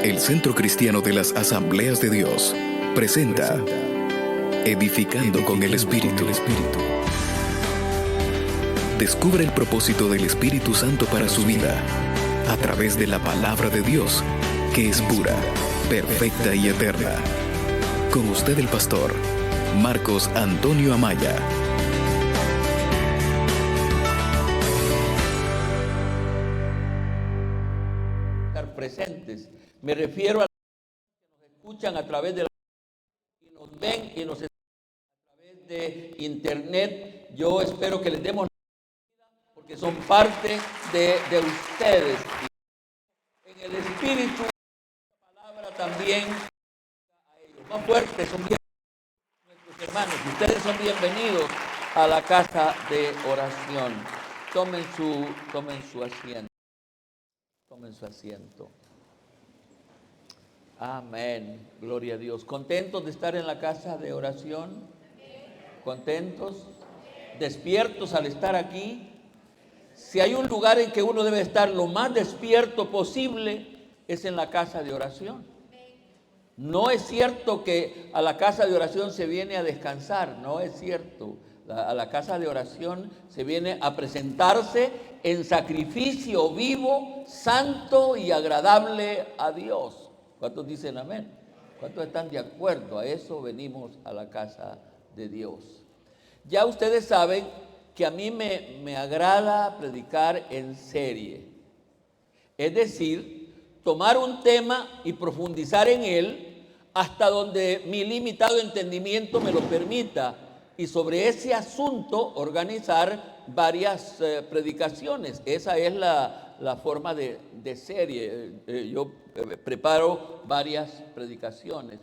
El Centro Cristiano de las Asambleas de Dios presenta Edificando con el Espíritu. Descubre el propósito del Espíritu Santo para su vida a través de la palabra de Dios, que es pura, perfecta y eterna. Con usted el pastor Marcos Antonio Amaya. Estar presentes. Me refiero a los que nos escuchan a través de la y nos ven y nos escuchan a través de internet. Yo espero que les demos la vida porque son parte de ustedes. En el espíritu, la palabra también a ellos. Más fuertes son nuestros hermanos. Ustedes son bienvenidos a la casa de oración. Tomen su asiento. Tomen su asiento. Amén. Gloria a Dios. ¿Contentos de estar en la casa de oración? ¿Contentos? ¿Despiertos al estar aquí? Si hay un lugar en que uno debe estar lo más despierto posible, es en la casa de oración. No es cierto que a la casa de oración se viene a descansar, no es cierto. A la casa de oración se viene a presentarse en sacrificio vivo, santo y agradable a Dios. ¿Cuántos dicen amén? ¿Cuántos están de acuerdo? A eso venimos a la casa de Dios. Ya ustedes saben que a mí me agrada predicar en serie. Es decir, tomar un tema y profundizar en él hasta donde mi limitado entendimiento me lo permita. Y sobre ese asunto organizar varias predicaciones. Esa es la forma de serie. Yo preparo varias predicaciones.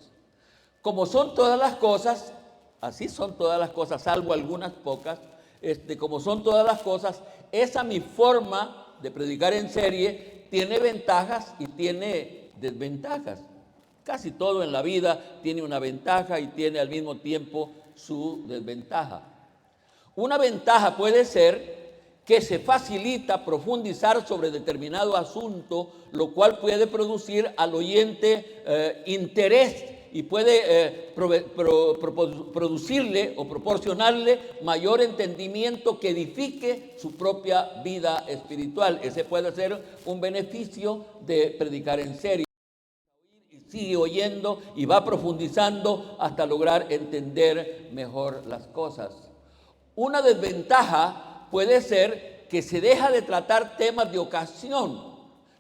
Como son todas las cosas, así son todas las cosas, salvo algunas pocas, como son todas las cosas, esa mi forma de predicar en serie tiene ventajas y tiene desventajas. Casi todo en la vida tiene una ventaja y tiene al mismo tiempo su desventaja. Una ventaja puede ser que se facilita profundizar sobre determinado asunto, lo cual puede producir al oyente interés y puede producirle o proporcionarle mayor entendimiento que edifique su propia vida espiritual. Ese puede ser un beneficio de predicar en serie. Sigue oyendo y va profundizando hasta lograr entender mejor las cosas. Una desventaja puede ser que se deja de tratar temas de ocasión.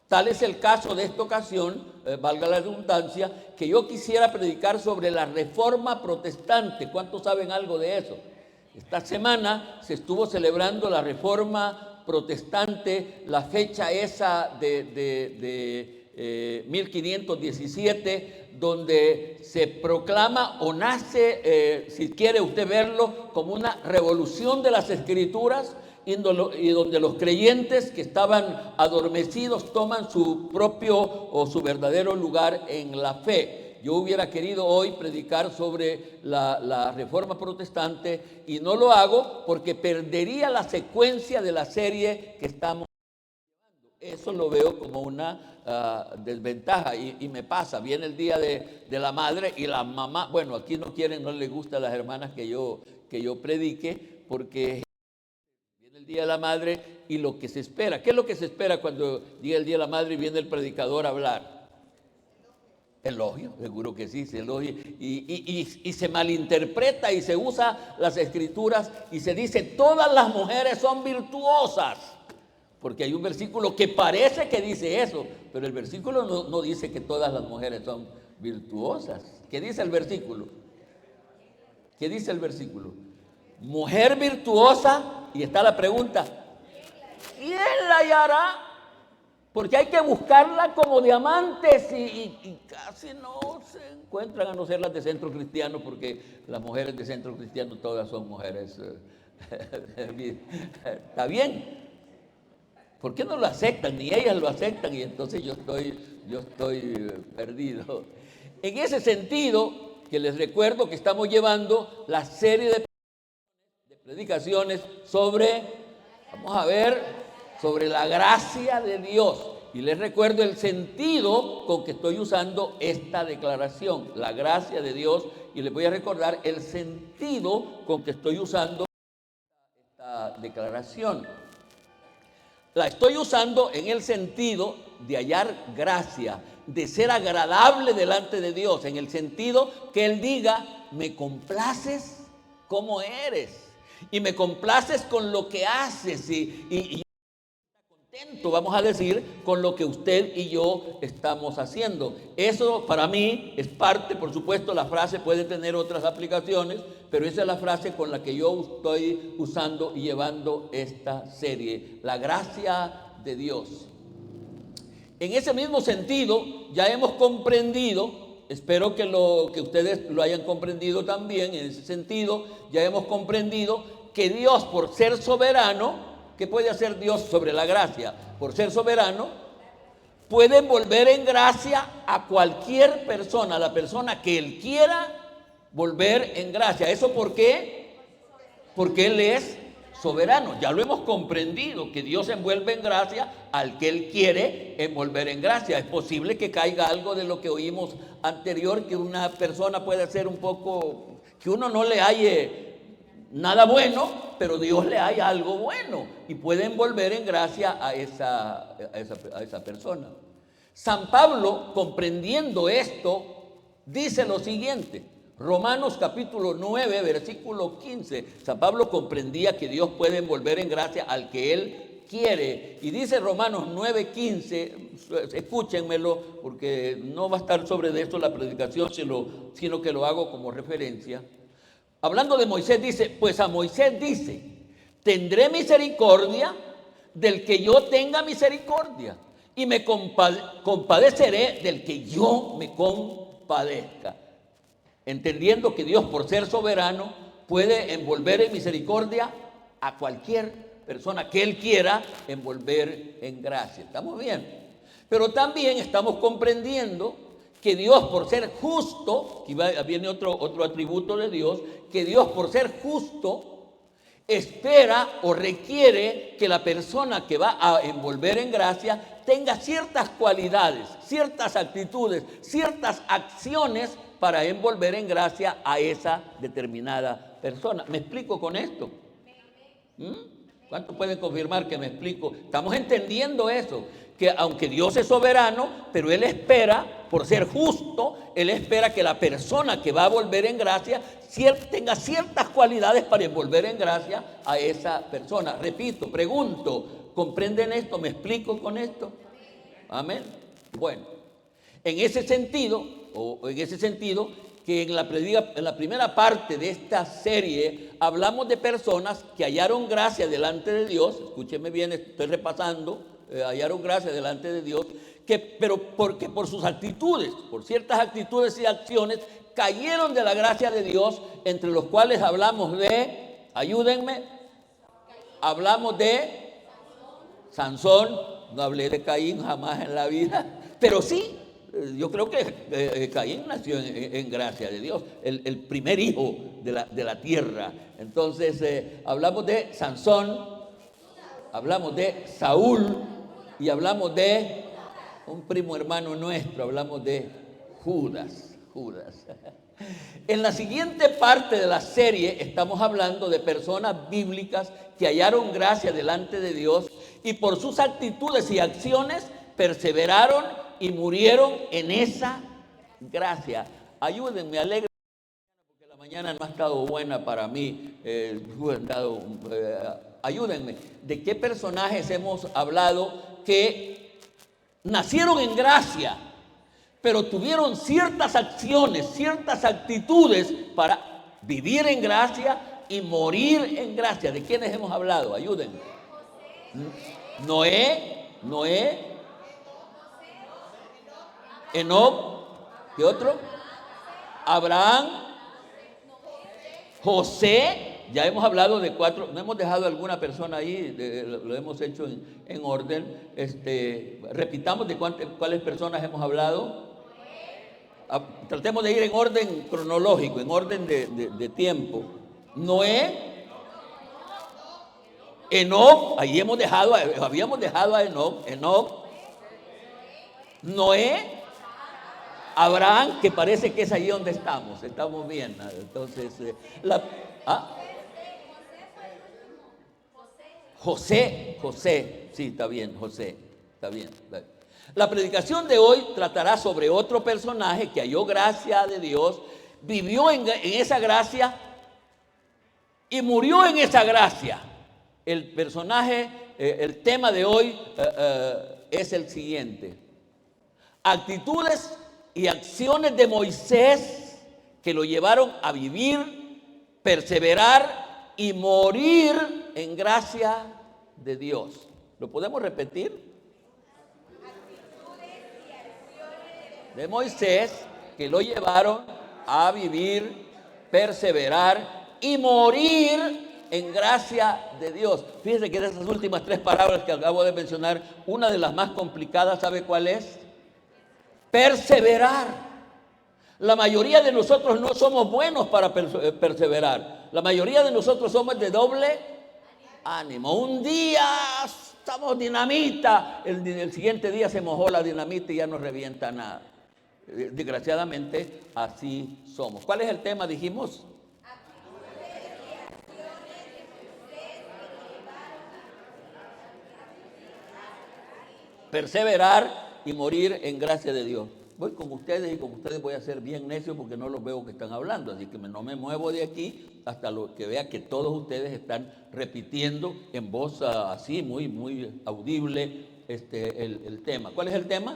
Tal es el caso de esta ocasión, valga la redundancia, que yo quisiera predicar sobre la Reforma Protestante. ¿Cuántos saben algo de eso? Esta semana se estuvo celebrando la Reforma Protestante, la fecha esa de 1517, donde se proclama o nace, si quiere usted verlo, como una revolución de las Escrituras, y donde los creyentes que estaban adormecidos toman su propio o su verdadero lugar en la fe. Yo hubiera querido hoy predicar sobre la Reforma Protestante y no lo hago porque perdería la secuencia de la serie que estamos llevando. Eso lo veo como una desventaja y me pasa. Viene el día de la madre y la mamá, bueno, aquí no les gusta a las hermanas que yo predique porque viene el día de la madre y lo que se espera. ¿Qué es lo que se espera cuando llega el día de la madre y viene el predicador a hablar? Elogio, seguro que sí, se elogia y se malinterpreta y se usa las escrituras y se dice todas las mujeres son virtuosas, porque hay un versículo que parece que dice eso, pero el versículo no dice que todas las mujeres son virtuosas. ¿Qué dice el versículo? ¿Qué dice el versículo? Mujer virtuosa, y está la pregunta, ¿quién la hallará? Porque hay que buscarla como diamantes y casi no se encuentran, a no ser las de Centro Cristiano, porque las mujeres de Centro Cristiano todas son mujeres. Está bien. ¿Por qué no lo aceptan? Ni ellas lo aceptan y entonces yo estoy perdido. En ese sentido, que les recuerdo que estamos llevando la serie de predicaciones sobre, vamos a ver, sobre la gracia de Dios. Y les recuerdo el sentido con que estoy usando esta declaración, la gracia de Dios, y les voy a recordar el sentido con que estoy usando esta declaración. La estoy usando en el sentido de hallar gracia, de ser agradable delante de Dios, en el sentido que Él diga, me complaces como eres, y me complaces con lo que haces, y contento, vamos a decir, con lo que usted y yo estamos haciendo. Eso para mí es parte, por supuesto, la frase puede tener otras aplicaciones, pero esa es la frase con la que yo estoy usando y llevando esta serie, la gracia de Dios. En ese mismo sentido, ya hemos comprendido, espero que ustedes lo hayan comprendido también, en ese sentido, ya hemos comprendido que Dios, por ser soberano, ¿qué puede hacer Dios sobre la gracia? Por ser soberano, puede envolver en gracia a cualquier persona, a la persona que Él quiera volver en gracia. ¿Eso por qué? Porque Él es soberano. Ya lo hemos comprendido, que Dios envuelve en gracia al que Él quiere envolver en gracia. Es posible que caiga algo de lo que oímos anterior, que una persona puede hacer un poco, que uno no le halle nada bueno, pero Dios le hay algo bueno y puede envolver en gracia a esa persona. San Pablo, comprendiendo esto, dice lo siguiente, Romanos capítulo 9, versículo 15. San Pablo comprendía que Dios puede envolver en gracia al que Él quiere. Y dice Romanos 9, 15, escúchenmelo, porque no va a estar sobre esto la predicación, sino que lo hago como referencia. Hablando de Moisés dice, pues a Moisés dice, tendré misericordia del que yo tenga misericordia y me compadeceré del que yo me compadezca. Entendiendo que Dios, por ser soberano, puede envolver en misericordia a cualquier persona que Él quiera envolver en gracia. ¿Estamos bien? Pero también estamos comprendiendo que Dios, por ser justo, aquí viene otro atributo de Dios, que Dios, por ser justo, espera o requiere que la persona que va a envolver en gracia tenga ciertas cualidades, ciertas actitudes, ciertas acciones para envolver en gracia a esa determinada persona. ¿Me explico con esto? ¿Cuántos pueden confirmar que me explico? Estamos entendiendo eso, que aunque Dios es soberano, pero Él espera, por ser justo, Él espera que la persona que va a volver en gracia tenga ciertas cualidades para envolver en gracia a esa persona. Repito, pregunto, ¿comprenden esto? ¿Me explico con esto? Amén. Bueno, en ese sentido, que en la primera parte de esta serie hablamos de personas que hallaron gracia delante de Dios. Escúcheme bien, estoy repasando, hallaron gracia delante de Dios, pero porque por sus actitudes, por ciertas actitudes y acciones, cayeron de la gracia de Dios, entre los cuales hablamos de, ayúdenme, hablamos de Sansón. No hablé de Caín jamás en la vida, pero sí, yo creo que Caín nació en gracia de Dios, el primer hijo de la tierra. Entonces hablamos de Sansón, hablamos de Saúl y hablamos de un primo hermano nuestro, hablamos de Judas. En la siguiente parte de la serie estamos hablando de personas bíblicas que hallaron gracia delante de Dios y por sus actitudes y acciones perseveraron y murieron en esa gracia. Ayúdenme, alegre, porque la mañana no ha estado buena para mí. Ayúdenme. ¿De qué personajes hemos hablado que nacieron en gracia, pero tuvieron ciertas acciones, ciertas actitudes para vivir en gracia y morir en gracia? ¿De quiénes hemos hablado? Ayúdenme. Noé, Enoc, ¿qué otro? Abraham, José. Ya hemos hablado de 4, no hemos dejado alguna persona ahí, lo hemos hecho en orden. Repitamos de cuáles personas hemos hablado. Tratemos de ir en orden cronológico, en orden de tiempo. Noé, Enoc, ahí habíamos dejado a Enoc, Noé, Abraham, que parece que es ahí donde estamos bien. Entonces, José, sí, está bien, José, está bien. La predicación de hoy tratará sobre otro personaje que halló gracia de Dios, vivió en esa gracia y murió en esa gracia. El personaje, el tema de hoy es el siguiente: actitudes y acciones de Moisés que lo llevaron a vivir, perseverar y morir en gracia de Dios. ¿Lo podemos repetir? De Moisés que lo llevaron a vivir, perseverar y morir en gracia de Dios. Fíjense que de esas últimas tres palabras que acabo de mencionar, una de las más complicadas, ¿sabe cuál es? Perseverar. La mayoría de nosotros no somos buenos para perseverar. La mayoría de nosotros somos de doble ánimo. Un día estamos dinamita, el siguiente día se mojó la dinamita y ya no revienta nada. Desgraciadamente así somos. ¿Cuál es el tema? Dijimos. Perseverar y morir en gracia de Dios. Voy con ustedes y con ustedes voy a ser bien necio porque no los veo que están hablando, así que no me muevo de aquí hasta lo que vea que todos ustedes están repitiendo en voz así muy, muy audible el tema. ¿Cuál es el tema?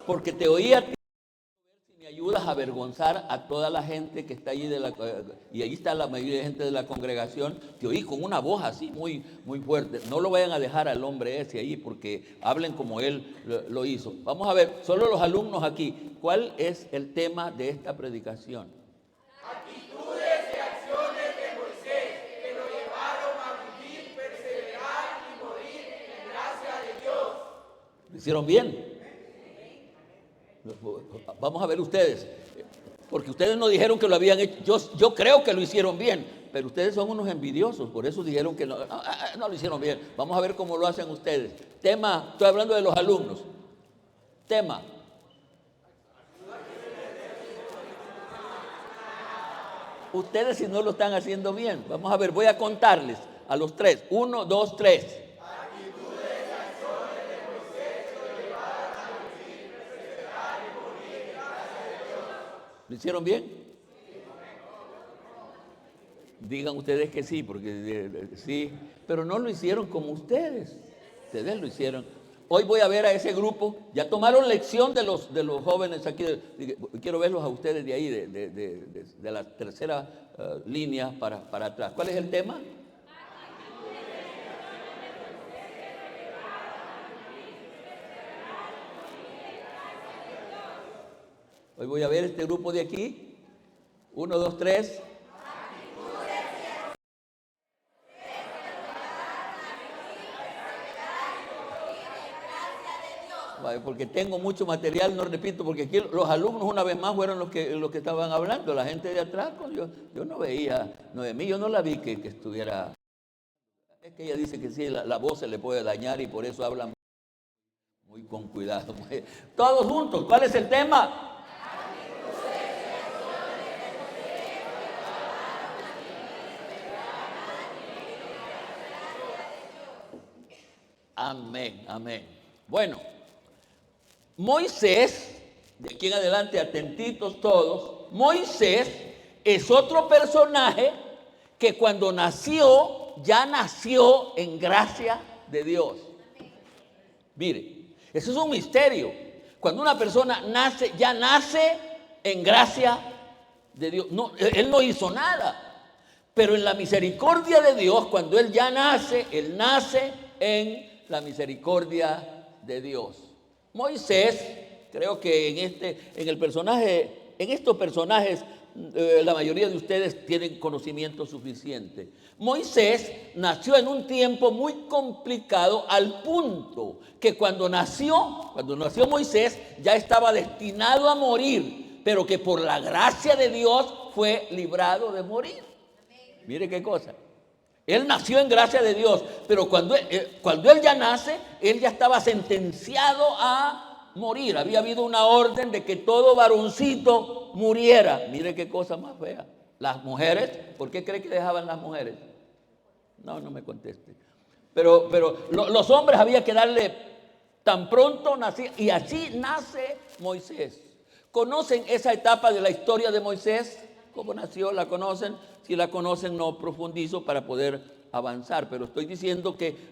Porque te oí a ti, si me ayudas a avergonzar a toda la gente que está allí y ahí está la mayoría de gente de la congregación. Te oí con una voz así muy, muy fuerte. No lo vayan a dejar al hombre ese ahí porque hablen como él lo hizo. Vamos a ver, solo los alumnos aquí, ¿cuál es el tema de esta predicación? Actitudes y acciones de Moisés que lo llevaron a vivir, perseverar y morir en gracia de Dios. ¿Lo hicieron bien? Vamos a ver ustedes, porque ustedes no dijeron que lo habían hecho. Yo creo que lo hicieron bien, pero ustedes son unos envidiosos, por eso dijeron que no lo hicieron bien. Vamos a ver cómo lo hacen ustedes. Tema, estoy hablando de los alumnos. Tema. Ustedes si no lo están haciendo bien. Vamos a ver, voy a contarles a los tres. 1, 2, 3. ¿Lo hicieron bien? Digan ustedes que sí, porque sí, pero no lo hicieron como ustedes. Ustedes lo hicieron. Hoy voy a ver a ese grupo. Ya tomaron lección de los jóvenes aquí. Quiero verlos a ustedes de ahí, de la tercera línea para atrás. ¿Cuál es el tema? Hoy voy a ver este grupo de aquí. 1, 2, 3. Porque tengo mucho material, no repito, porque aquí los alumnos una vez más fueron los que estaban hablando. La gente de atrás, pues yo no veía, Noemí, yo no la vi que estuviera. Es que ella dice que sí, la voz se le puede dañar y por eso hablan muy con cuidado. Todos juntos, ¿cuál es el tema? Amén, amén. Bueno, Moisés, de aquí en adelante atentitos todos, Moisés es otro personaje que cuando nació, ya nació en gracia de Dios. Mire, eso es un misterio. Cuando una persona nace, ya nace en gracia de Dios. No, él no hizo nada, pero en la misericordia de Dios, cuando él ya nace, él nace en la misericordia de Dios. Moisés, creo que en estos personajes, la mayoría de ustedes tienen conocimiento suficiente. Moisés nació en un tiempo muy complicado al punto que cuando nació Moisés ya estaba destinado a morir, pero que por la gracia de Dios fue librado de morir. Mire qué cosa. Él nació en gracia de Dios, pero cuando él ya nace, él ya estaba sentenciado a morir. Había habido una orden de que todo varoncito muriera. Mire qué cosa más fea. Las mujeres, ¿por qué cree que dejaban las mujeres? No me conteste. Pero los hombres había que darle tan pronto nacer, y así nace Moisés. ¿Conocen esa etapa de la historia de Moisés? ¿Cómo nació? ¿La conocen? Si la conocen, no profundizo para poder avanzar, pero estoy diciendo que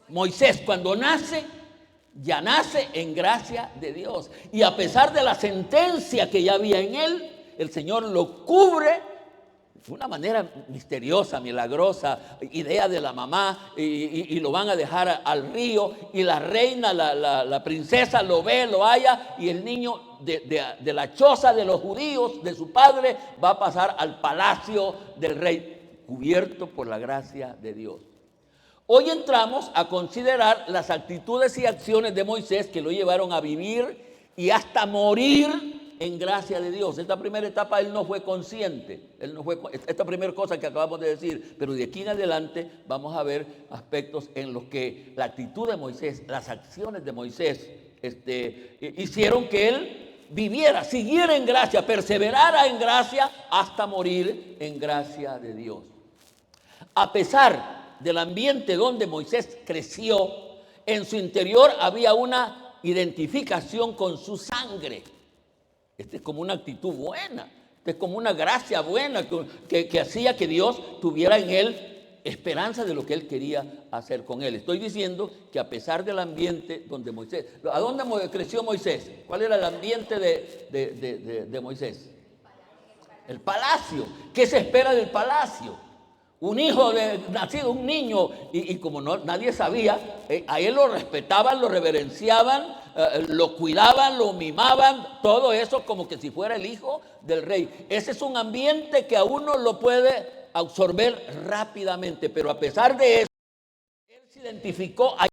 Moisés cuando nace, ya nace en gracia de Dios. Y a pesar de la sentencia que ya había en él, el Señor lo cubre de una manera misteriosa, milagrosa, idea de la mamá, y lo van a dejar al río, y la reina, la princesa lo ve, lo halla, y el niño de la choza de los judíos, de su padre, va a pasar al palacio del rey, cubierto por la gracia de Dios. Hoy entramos a considerar las actitudes y acciones de Moisés que lo llevaron a vivir y hasta morir en gracia de Dios. Esta primera etapa él no fue consciente, esta primera cosa que acabamos de decir, pero de aquí en adelante vamos a ver aspectos en los que la actitud de Moisés, las acciones de Moisés hicieron que él viviera, siguiera en gracia, perseverara en gracia hasta morir en gracia de Dios. A pesar del ambiente donde Moisés creció, en su interior había una identificación con su sangre. Esta es como una actitud buena, esta es como una gracia buena que hacía que Dios tuviera en él esperanza de lo que él quería hacer con él. Estoy diciendo que a pesar del ambiente donde Moisés, ¿a dónde creció Moisés? ¿Cuál era el ambiente de Moisés? El palacio. ¿Qué se espera del palacio? Un hijo nacido, un niño, y como nadie sabía, a él lo respetaban, lo reverenciaban, lo cuidaban, lo mimaban, todo eso como que si fuera el hijo del rey. Ese es un ambiente que a uno lo puede absorber rápidamente, pero a pesar de eso, él se identificó, por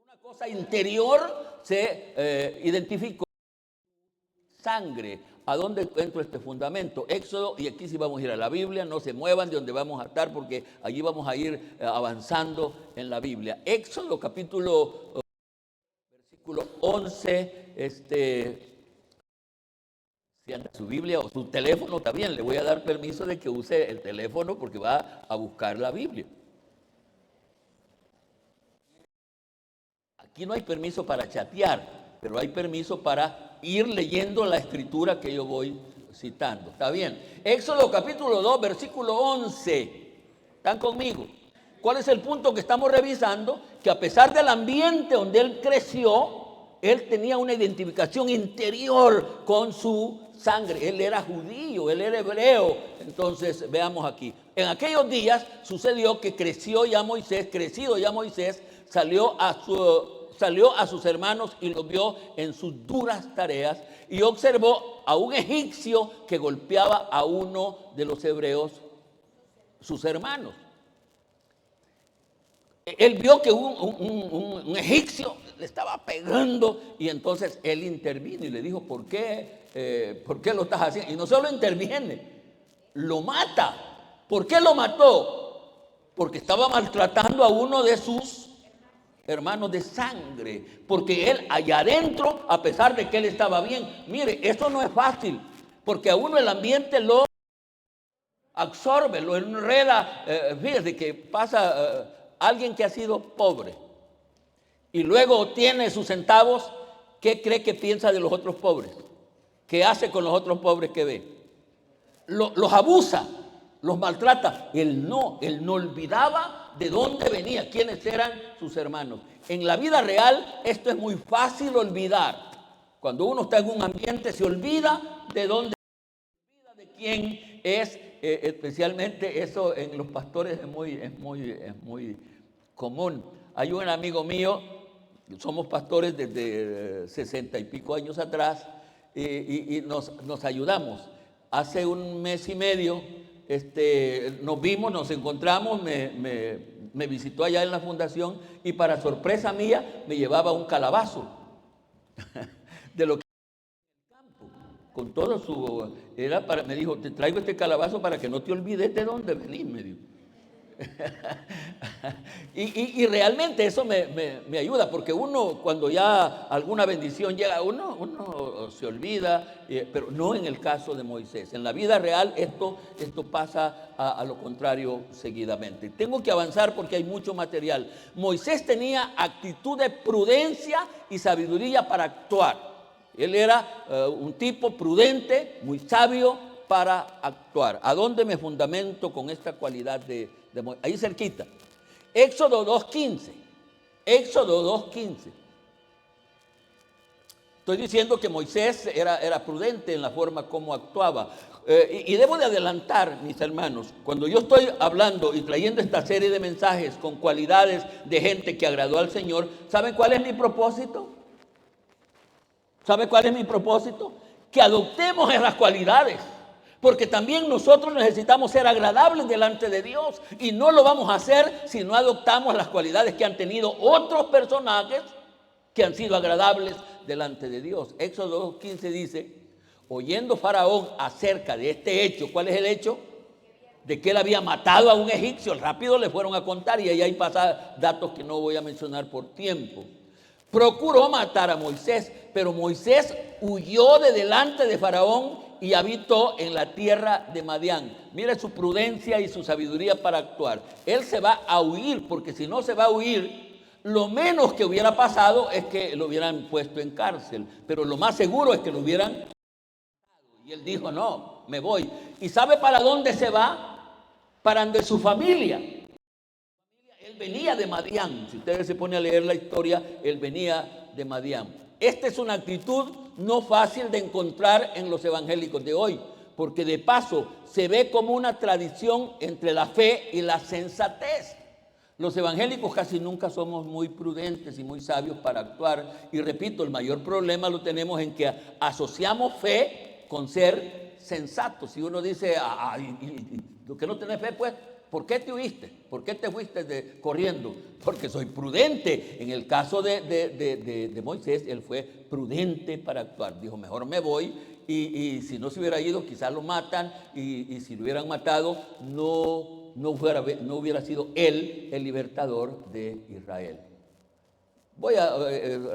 una cosa interior, se identificó sangre. ¿A dónde encuentro este fundamento? Éxodo, y aquí sí vamos a ir a la Biblia, no se muevan de donde vamos a estar porque allí vamos a ir avanzando en la Biblia. Éxodo capítulo versículo 11, si anda su Biblia o su teléfono también, le voy a dar permiso de que use el teléfono porque va a buscar la Biblia. Aquí no hay permiso para chatear, pero hay permiso para ir leyendo la escritura que yo voy citando. ¿Está bien? Éxodo capítulo 2, versículo 11. ¿Están conmigo? ¿Cuál es el punto que estamos revisando? Que a pesar del ambiente donde él creció, él tenía una identificación interior con su sangre. Él era judío, él era hebreo. Entonces, veamos aquí. En aquellos días sucedió que crecido ya Moisés, salió a sus hermanos y los vio en sus duras tareas y observó a un egipcio que golpeaba a uno de los hebreos, sus hermanos. Él vio que un egipcio le estaba pegando y entonces él intervino y le dijo, ¿por qué lo estás haciendo? Y no solo interviene, lo mata. ¿Por qué lo mató? Porque estaba maltratando a uno de sus hermanos de sangre, porque él allá adentro, a pesar de que él estaba bien, mire, esto no es fácil, porque a uno el ambiente lo absorbe, lo enreda. Fíjese que pasa alguien que ha sido pobre y luego tiene sus centavos, ¿qué cree que piensa de los otros pobres? ¿Qué hace con los otros pobres que ve? Los abusa, los maltrata. Él no olvidaba de dónde venía, quiénes eran sus hermanos. En la vida real esto es muy fácil olvidar. Cuando uno está en un ambiente se olvida de dónde, se olvida de quién es. Especialmente eso en los pastores es muy común. Hay un amigo mío, somos pastores desde 60 y pico años atrás, y nos ayudamos. Hace un mes y medio nos vimos, nos encontramos, me visitó allá en la fundación y para sorpresa mía me llevaba un calabazo de lo que con todo su... me dijo, te traigo este calabazo para que no te olvides de dónde venís, me dijo. y realmente eso me ayuda, porque uno cuando ya alguna bendición llega, uno se olvida, pero no en el caso de Moisés. En la vida real esto pasa a lo contrario seguidamente. Tengo que avanzar porque hay mucho material. Moisés tenía actitud de prudencia y sabiduría para actuar. Él era un tipo prudente, muy sabio para actuar. ¿A dónde me fundamento con esta cualidad de Moisés? Ahí cerquita. Éxodo 2.15. Éxodo 2.15. Estoy diciendo que Moisés era prudente en la forma como actuaba. Y debo de adelantar, mis hermanos, cuando yo estoy hablando y trayendo esta serie de mensajes con cualidades de gente que agradó al Señor, ¿saben cuál es mi propósito? ¿Sabe cuál es mi propósito? Que adoptemos esas cualidades. Porque también nosotros necesitamos ser agradables delante de Dios. Y no lo vamos a hacer si no adoptamos las cualidades que han tenido otros personajes que han sido agradables delante de Dios. Éxodo 2.15 dice, oyendo Faraón acerca de este hecho, ¿cuál es el hecho? De que él había matado a un egipcio. Rápido le fueron a contar y ahí hay datos que no voy a mencionar por tiempo. Procuró matar a Moisés, pero Moisés huyó de delante de Faraón y habitó en la tierra de Madián. Mire su prudencia y su sabiduría para actuar. Él se va a huir, porque si no se va a huir, lo menos que hubiera pasado es que lo hubieran puesto en cárcel, pero lo más seguro es que lo hubieran... Y él dijo, no, me voy. ¿Y sabe para dónde se va? Para donde su familia. Él venía de Madián. Si ustedes se ponen a leer la historia, él venía de Madián. Esta es una actitud no fácil de encontrar en los evangélicos de hoy, porque de paso se ve como una tradición entre la fe y la sensatez. Los evangélicos casi nunca somos muy prudentes y muy sabios para actuar. Y repito, el mayor problema lo tenemos en que asociamos fe con ser sensatos. Y uno dice, lo que no tenés fe, pues, ¿por qué te huiste? ¿Por qué te fuiste corriendo? Porque soy prudente. En el caso de Moisés, él fue prudente para actuar. Dijo, mejor me voy y si no se hubiera ido, quizás lo matan y si lo hubieran matado, no hubiera sido él el libertador de Israel. Voy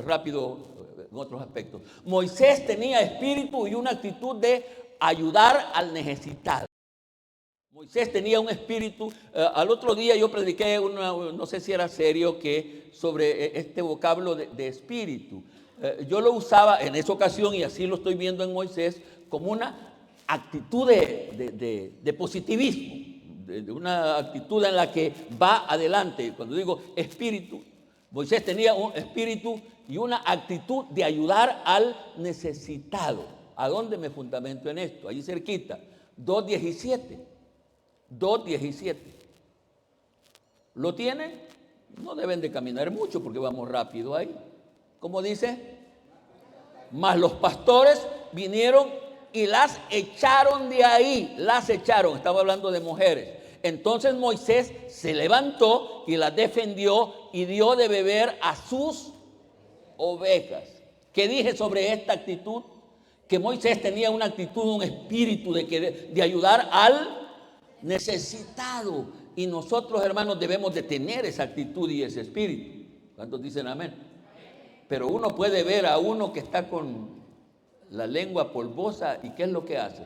rápido en otros aspectos. Moisés tenía espíritu y una actitud de ayudar al necesitado. Moisés tenía un espíritu. Al otro día yo prediqué, no sé si era serio, sobre este vocablo de espíritu. Yo lo usaba en esa ocasión, y así lo estoy viendo en Moisés, como una actitud de positivismo, de una actitud en la que va adelante. Cuando digo espíritu, Moisés tenía un espíritu y una actitud de ayudar al necesitado. ¿A dónde me fundamento en esto? Allí cerquita, 2.17. 2.17. ¿Lo tienen? No deben de caminar mucho porque vamos rápido ahí. ¿Cómo dice? Mas los pastores vinieron y las echaron de ahí. Las echaron. Estaba hablando de mujeres. Entonces Moisés se levantó y las defendió y dio de beber a sus ovejas. ¿Qué dije sobre esta actitud? Que Moisés tenía una actitud, un espíritu de ayudar al necesitado. Y nosotros, hermanos, debemos de tener esa actitud y ese espíritu. ¿Cuántos dicen amén? Pero uno puede ver a uno que está con la lengua polvosa y ¿qué es lo que hace?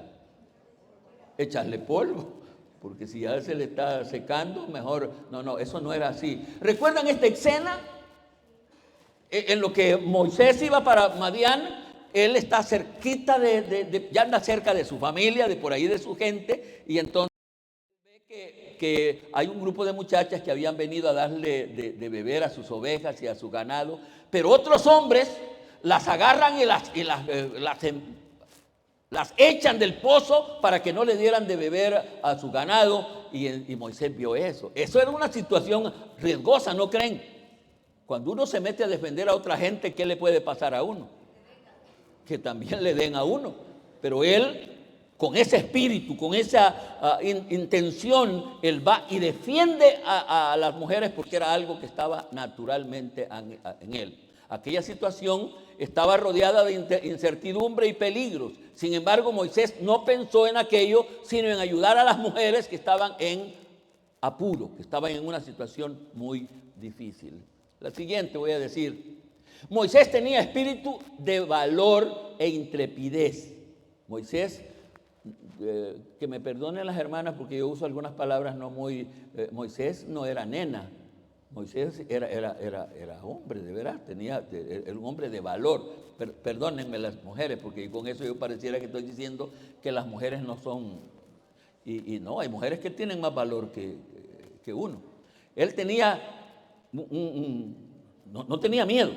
Echarle polvo, porque si ya se le está secando, mejor, no, eso no era así. ¿Recuerdan esta escena? En lo que Moisés iba para Madián, él está cerquita ya anda cerca de su familia, de por ahí de su gente, y entonces que hay un grupo de muchachas que habían venido a darle de beber a sus ovejas y a su ganado, pero otros hombres las agarran y las echan del pozo para que no le dieran de beber a su ganado, y Moisés vio eso. Eso era una situación riesgosa, ¿no creen? Cuando uno se mete a defender a otra gente, ¿qué le puede pasar a uno? Que también le den a uno. Pero él, con ese espíritu, con esa intención, él va y defiende a las mujeres porque era algo que estaba naturalmente en él. Aquella situación estaba rodeada de incertidumbre y peligros. Sin embargo, Moisés no pensó en aquello, sino en ayudar a las mujeres que estaban en apuro, que estaban en una situación muy difícil. La siguiente voy a decir: Moisés tenía espíritu de valor e intrepidez. Moisés, que me perdonen las hermanas porque yo uso algunas palabras no muy... Moisés no era nena. Moisés era hombre, de verdad, era un hombre de valor. Perdónenme las mujeres, porque con eso yo pareciera que estoy diciendo que las mujeres no son... Y no, hay mujeres que tienen más valor que uno. Él tenía... no tenía miedo.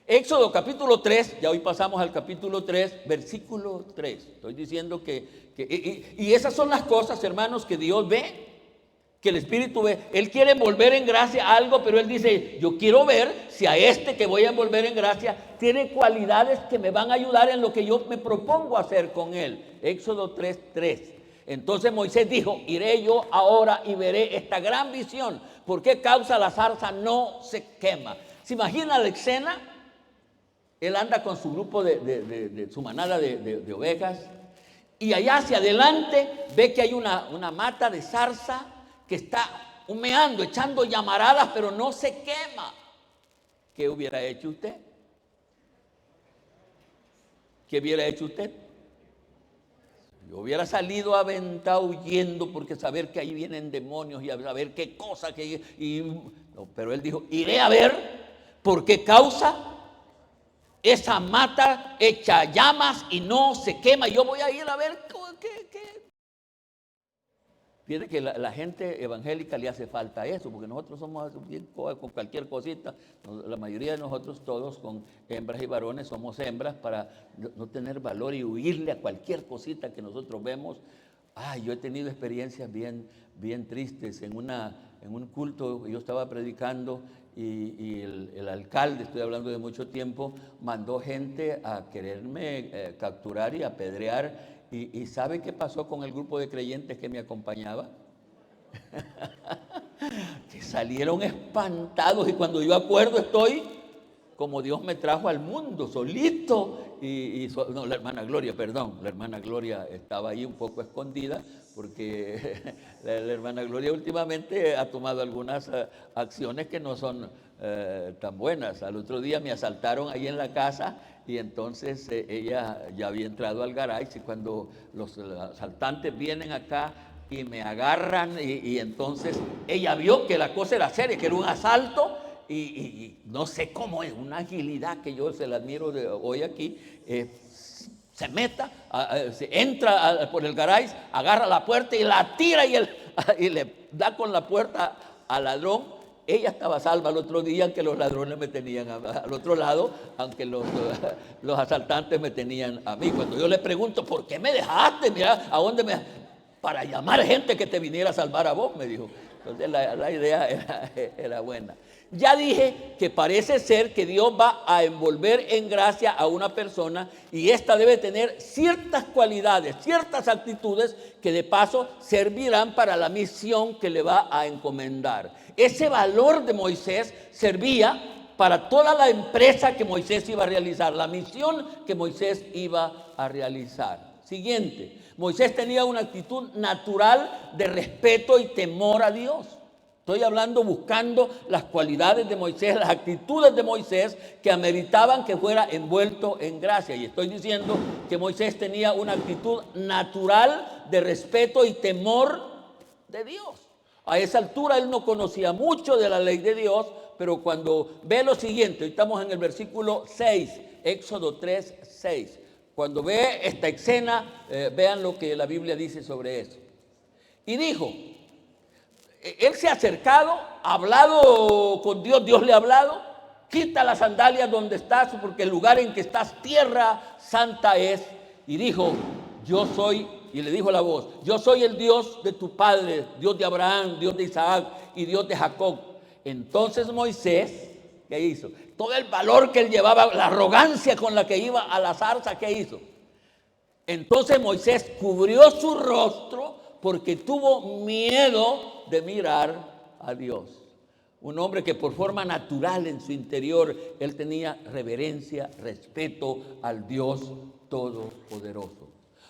Éxodo capítulo 3, ya hoy pasamos al capítulo 3, versículo 3. Estoy diciendo y esas son las cosas, hermanos, que Dios ve, que el Espíritu ve. Él quiere envolver en gracia algo, pero Él dice: yo quiero ver si a este que voy a envolver en gracia tiene cualidades que me van a ayudar en lo que yo me propongo hacer con él. Éxodo 3:3. Entonces Moisés dijo: iré yo ahora y veré esta gran visión. ¿Por qué causa la zarza no se quema? ¿Se imagina la escena? Él anda con su grupo de su manada de ovejas, y allá hacia adelante ve que hay una mata de zarza que está humeando, echando llamaradas, pero no se quema. ¿Qué hubiera hecho usted? ¿Qué hubiera hecho usted? Yo hubiera salido aventado huyendo, porque saber que ahí vienen demonios y a saber qué cosa no, pero él dijo: iré a ver por qué causa esa mata echa llamas y no se quema. Yo voy a ir a ver qué. Fíjate que la gente evangélica le hace falta eso, porque nosotros somos bien con cualquier cosita. La mayoría de nosotros, todos con hembras y varones, somos hembras para no tener valor y huirle a cualquier cosita que nosotros vemos. Yo he tenido experiencias bien tristes. En un culto yo estaba predicando y el alcalde, estoy hablando de mucho tiempo, mandó gente a quererme capturar y apedrear. ¿Y sabe qué pasó con el grupo de creyentes que me acompañaba? Que salieron espantados, y cuando yo acuerdo estoy como Dios me trajo al mundo, solito. No, la hermana Gloria estaba ahí un poco escondida, porque la hermana Gloria últimamente ha tomado algunas acciones que no son tan buenas. Al otro día me asaltaron ahí en la casa, y entonces ella ya había entrado al garage, y cuando los asaltantes vienen acá y me agarran, y entonces ella vio que la cosa era seria, que era un asalto, y no sé cómo es, una agilidad que yo se la admiro hoy aquí. Se entra por el garage, agarra la puerta y la tira, y le da con la puerta al ladrón. Ella estaba salva el otro día, aunque los ladrones me tenían al otro lado, aunque los asaltantes me tenían a mí. Cuando yo le pregunto: ¿por qué me dejaste? Mira, ¿a dónde me...? Para llamar gente que te viniera a salvar a vos, me dijo. Entonces la idea era buena. Ya dije que parece ser que Dios va a envolver en gracia a una persona, y ésta debe tener ciertas cualidades, ciertas actitudes que de paso servirán para la misión que le va a encomendar. Ese valor de Moisés servía para toda la empresa que Moisés iba a realizar, la misión que Moisés iba a realizar. Siguiente: Moisés tenía una actitud natural de respeto y temor a Dios. Estoy hablando, buscando las cualidades de Moisés, las actitudes de Moisés que ameritaban que fuera envuelto en gracia. Y estoy diciendo que Moisés tenía una actitud natural de respeto y temor de Dios. A esa altura él no conocía mucho de la ley de Dios, pero cuando ve lo siguiente, hoy estamos en el versículo 6, Éxodo 3:6. Cuando ve esta escena, vean lo que la Biblia dice sobre eso. Y dijo, él se ha acercado, ha hablado con Dios, Dios le ha hablado: quita las sandalias donde estás, porque el lugar en que estás tierra santa es. Y dijo: yo soy, y le dijo la voz: yo soy el Dios de tu padre, Dios de Abraham, Dios de Isaac y Dios de Jacob. Entonces Moisés, ¿qué hizo? Todo el valor que él llevaba, la arrogancia con la que iba a la zarza, ¿qué hizo? Entonces Moisés cubrió su rostro porque tuvo miedo de mirar a Dios. Un hombre que por forma natural en su interior, él tenía reverencia, respeto al Dios Todopoderoso.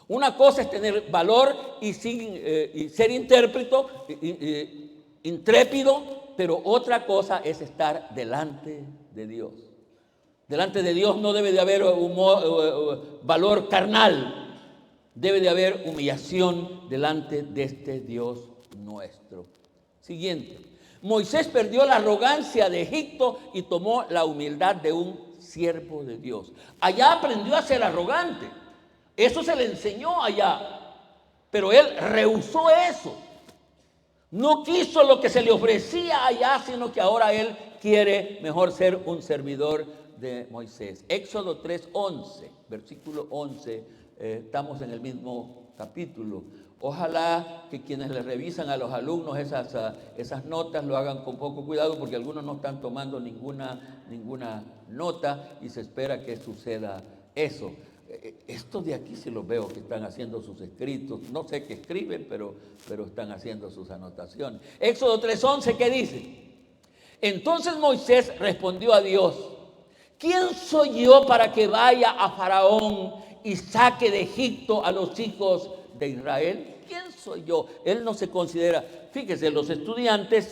Una cosa es tener valor y ser intrépido, pero otra cosa es estar delante de Dios. Delante de Dios no debe de haber valor carnal, debe de haber humillación delante de este Dios nuestro. Siguiente. Moisés perdió la arrogancia de Egipto y tomó la humildad de un siervo de Dios. Allá aprendió a ser arrogante. Eso se le enseñó allá. Pero él rehusó eso. No quiso lo que se le ofrecía allá, sino que ahora él quiere mejor ser un servidor de Moisés. Éxodo 3:11, versículo 11. Estamos en el mismo capítulo. Ojalá que quienes le revisan a los alumnos esas notas lo hagan con poco cuidado, porque algunos no están tomando ninguna nota y se espera que suceda eso. Estos de aquí sí los veo que están haciendo sus escritos. No sé qué escriben, pero están haciendo sus anotaciones. Éxodo 3:11, ¿qué dice? Entonces Moisés respondió a Dios: ¿quién soy yo para que vaya a Faraón y saque de Egipto a los hijos de Israel? ¿Quién soy yo? Él no se considera. Fíjese, los estudiantes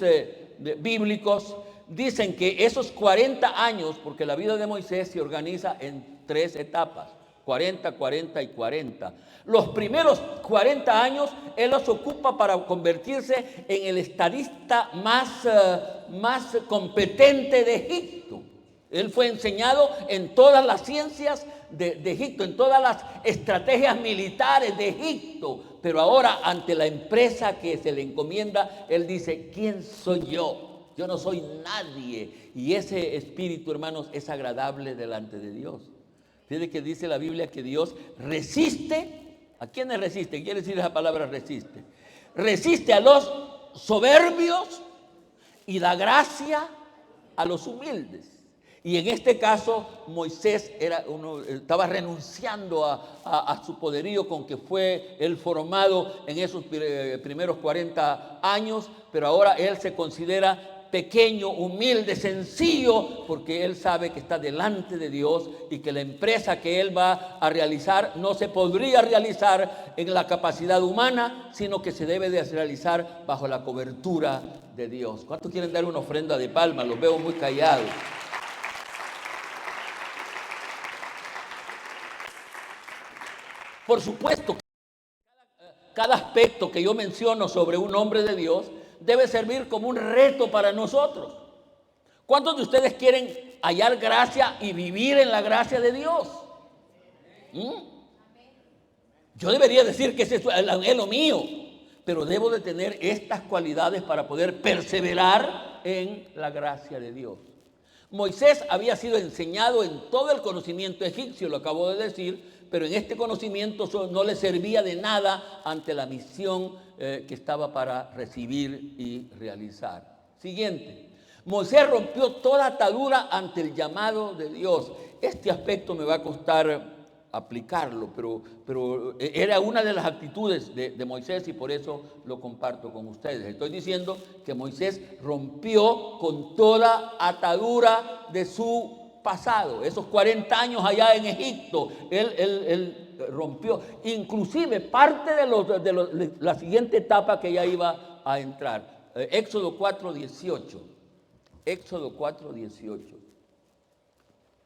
bíblicos dicen que esos 40 años, porque la vida de Moisés se organiza en 3 etapas, 40, 40 y 40. Los primeros 40 años él los ocupa para convertirse en el estadista más competente de Egipto. Él fue enseñado en todas las ciencias de Egipto, en todas las estrategias militares de Egipto. Pero ahora, ante la empresa que se le encomienda, él dice: ¿quién soy yo? Yo no soy nadie. Y ese espíritu, hermanos, es agradable delante de Dios. Fíjate que dice la Biblia que Dios resiste. ¿A quiénes resiste? ¿Qué quiere decir esa palabra resiste? Resiste a los soberbios y da gracia a los humildes. Y en este caso Moisés estaba renunciando a su poderío con que fue él formado en esos primeros 40 años, pero ahora él se considera pequeño, humilde, sencillo, porque él sabe que está delante de Dios y que la empresa que él va a realizar no se podría realizar en la capacidad humana, sino que se debe de realizar bajo la cobertura de Dios. ¿Cuántos quieren dar una ofrenda de palmas? Los veo muy callados. Por supuesto, cada aspecto que yo menciono sobre un hombre de Dios debe servir como un reto para nosotros. ¿Cuántos de ustedes quieren hallar gracia y vivir en la gracia de Dios? Yo debería decir que ese es el anhelo mío, pero debo de tener estas cualidades para poder perseverar en la gracia de Dios. Moisés había sido enseñado en todo el conocimiento egipcio, lo acabo de decir, pero en este conocimiento no le servía de nada ante la misión que estaba para recibir y realizar. Siguiente. Moisés rompió toda atadura ante el llamado de Dios. Este aspecto me va a costar aplicarlo, pero era una de las actitudes de Moisés y por eso lo comparto con ustedes. Estoy diciendo que Moisés rompió con toda atadura de su pasado. Esos 40 años allá en Egipto, él rompió inclusive parte de la siguiente etapa que ya iba a entrar. Éxodo 4:18. Éxodo 4:18.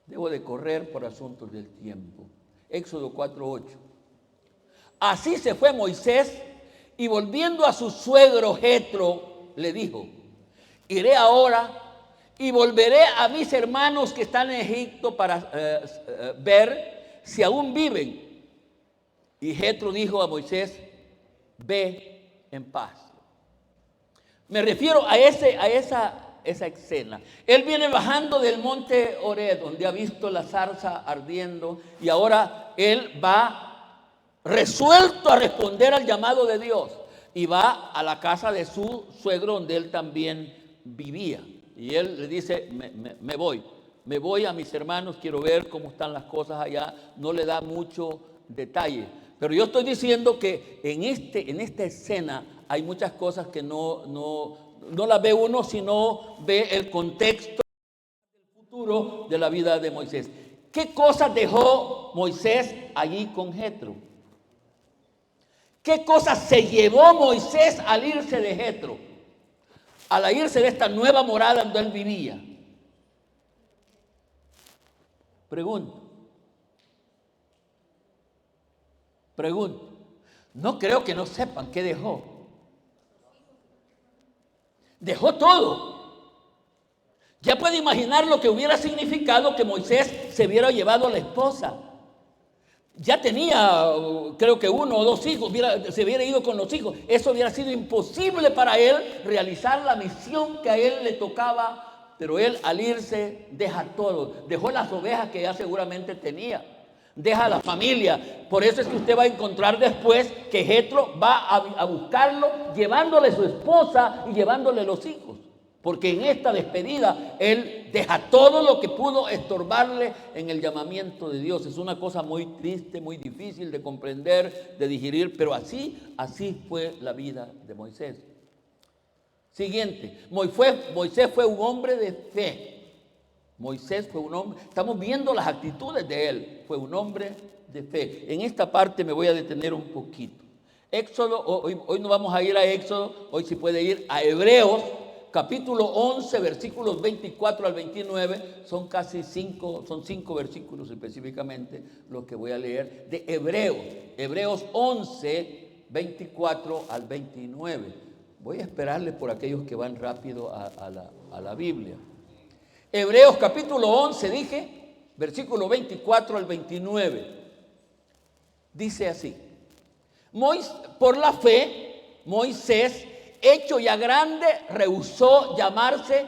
Debo de correr por asuntos del tiempo. Éxodo 4:8. Así se fue Moisés y volviendo a su suegro Jetro le dijo: iré ahora y volveré a mis hermanos que están en Egipto para ver si aún viven. Y Jetro dijo a Moisés: ve en paz. Me refiero a esa escena. Él viene bajando del monte Horeb, donde ha visto la zarza ardiendo, y ahora él va resuelto a responder al llamado de Dios y va a la casa de su suegro donde él también vivía. Y él le dice: me voy a mis hermanos, quiero ver cómo están las cosas allá. No le da mucho detalle, pero yo estoy diciendo que en esta escena hay muchas cosas que no no la ve uno, sino ve el contexto futuro de la vida de Moisés. ¿Qué cosas dejó Moisés allí con Jetro? ¿Qué cosas se llevó Moisés al irse de Jetro? Al irse de esta nueva morada donde él vivía. Pregunto. No creo que no sepan qué dejó. Dejó todo. Ya puede imaginar lo que hubiera significado que Moisés se hubiera llevado a la esposa. Ya tenía, creo que 1 o 2 hijos, se hubiera ido con los hijos. Eso hubiera sido imposible para él realizar la misión que a él le tocaba. Pero él al irse deja todo. Dejó las ovejas que ya seguramente tenía. Deja a la familia. Por eso es que usted va a encontrar después que Jetro va a buscarlo, llevándole su esposa y llevándole los hijos. Porque en esta despedida él deja todo lo que pudo estorbarle en el llamamiento de Dios. Es una cosa muy triste, muy difícil de comprender, de digerir, pero así fue la vida de Moisés. Siguiente, Moisés fue un hombre de fe. Moisés fue un hombre, estamos viendo las actitudes de él, fue un hombre de fe. En esta parte me voy a detener un poquito. Éxodo, hoy no vamos a ir a Éxodo, hoy sí puede ir a Hebreos, capítulo 11, versículos 24 al 29, son 5 versículos específicamente los que voy a leer de Hebreos 11, 24 al 29. Voy a esperarle por aquellos que van rápido a la Biblia. Hebreos capítulo 11, dije, versículo 24 al 29. Dice así: por la fe, Moisés, hecho ya grande, rehusó llamarse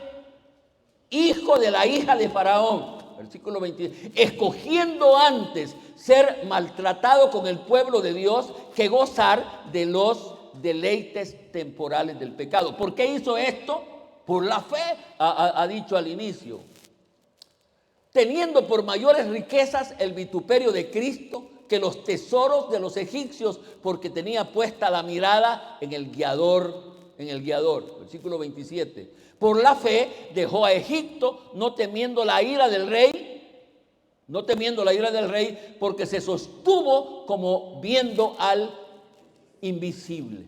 hijo de la hija de Faraón. Versículo 22. Escogiendo antes ser maltratado con el pueblo de Dios que gozar de los deleites temporales del pecado. ¿Por qué hizo esto? Por la fe, ha dicho al inicio. Teniendo por mayores riquezas el vituperio de Cristo que los tesoros de los egipcios, porque tenía puesta la mirada en el guiador. Versículo 27. Por la fe dejó a Egipto, no temiendo la ira del rey, porque se sostuvo como viendo al invisible.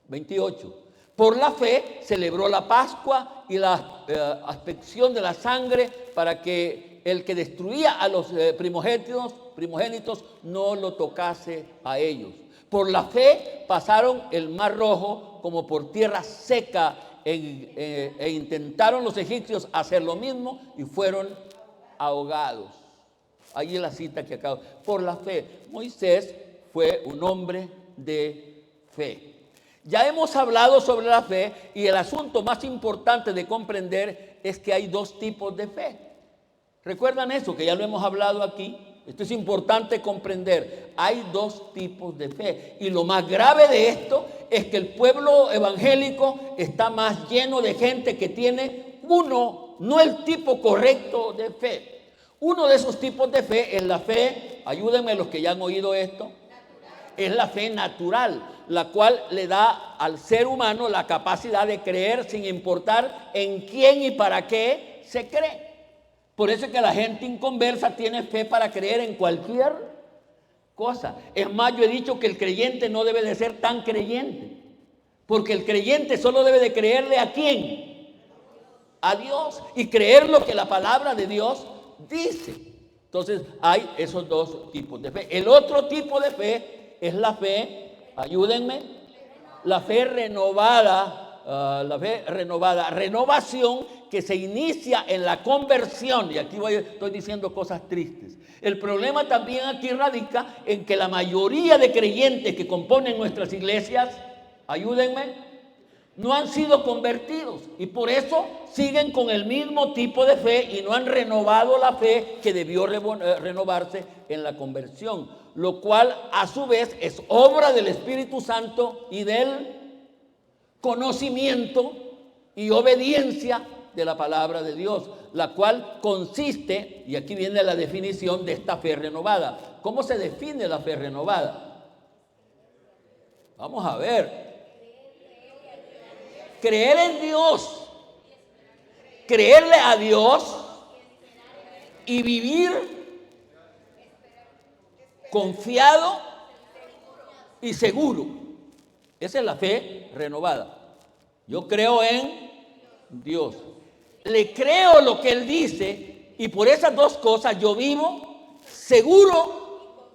28. Por la fe celebró la Pascua y la aspersión de la sangre para que el que destruía a los primogénitos no lo tocase a ellos. Por la fe pasaron el Mar Rojo como por tierra seca e intentaron los egipcios hacer lo mismo y fueron ahogados. Ahí es la cita que acabo. Por la fe, Moisés fue un hombre de fe. Ya hemos hablado sobre la fe y el asunto más importante de comprender es que hay 2 tipos de fe. ¿Recuerdan eso? Que ya lo hemos hablado aquí. Esto es importante comprender. Hay 2 tipos de fe. Y lo más grave de esto es que el pueblo evangélico está más lleno de gente que tiene no el tipo correcto de fe. Uno de esos tipos de fe es la fe, ayúdenme los que ya han oído esto, es la fe natural, la cual le da al ser humano la capacidad de creer sin importar en quién y para qué se cree. Por eso es que la gente inconversa tiene fe para creer en cualquier cosa. Es más, yo he dicho que el creyente no debe de ser tan creyente, porque el creyente solo debe de creerle ¿a quién? A Dios, y creer lo que la palabra de Dios dice. Entonces hay esos 2 tipos de fe. El otro tipo de fe es la fe, ayúdenme, la fe renovada. Renovación que se inicia en la conversión. Y aquí estoy diciendo cosas tristes. El problema también aquí radica en que la mayoría de creyentes que componen nuestras iglesias, ayúdenme, no han sido convertidos y por eso siguen con el mismo tipo de fe y no han renovado la fe que debió renovarse en la conversión, lo cual a su vez es obra del Espíritu Santo y del conocimiento y obediencia de la palabra de Dios, la cual consiste, y aquí viene la definición de esta fe renovada. ¿Cómo se define la fe renovada? Vamos a ver. creer en Dios, creerle a Dios y vivir confiado y seguro. Esa es la fe renovada. Yo creo en Dios. Le creo lo que Él dice y por esas dos cosas yo vivo seguro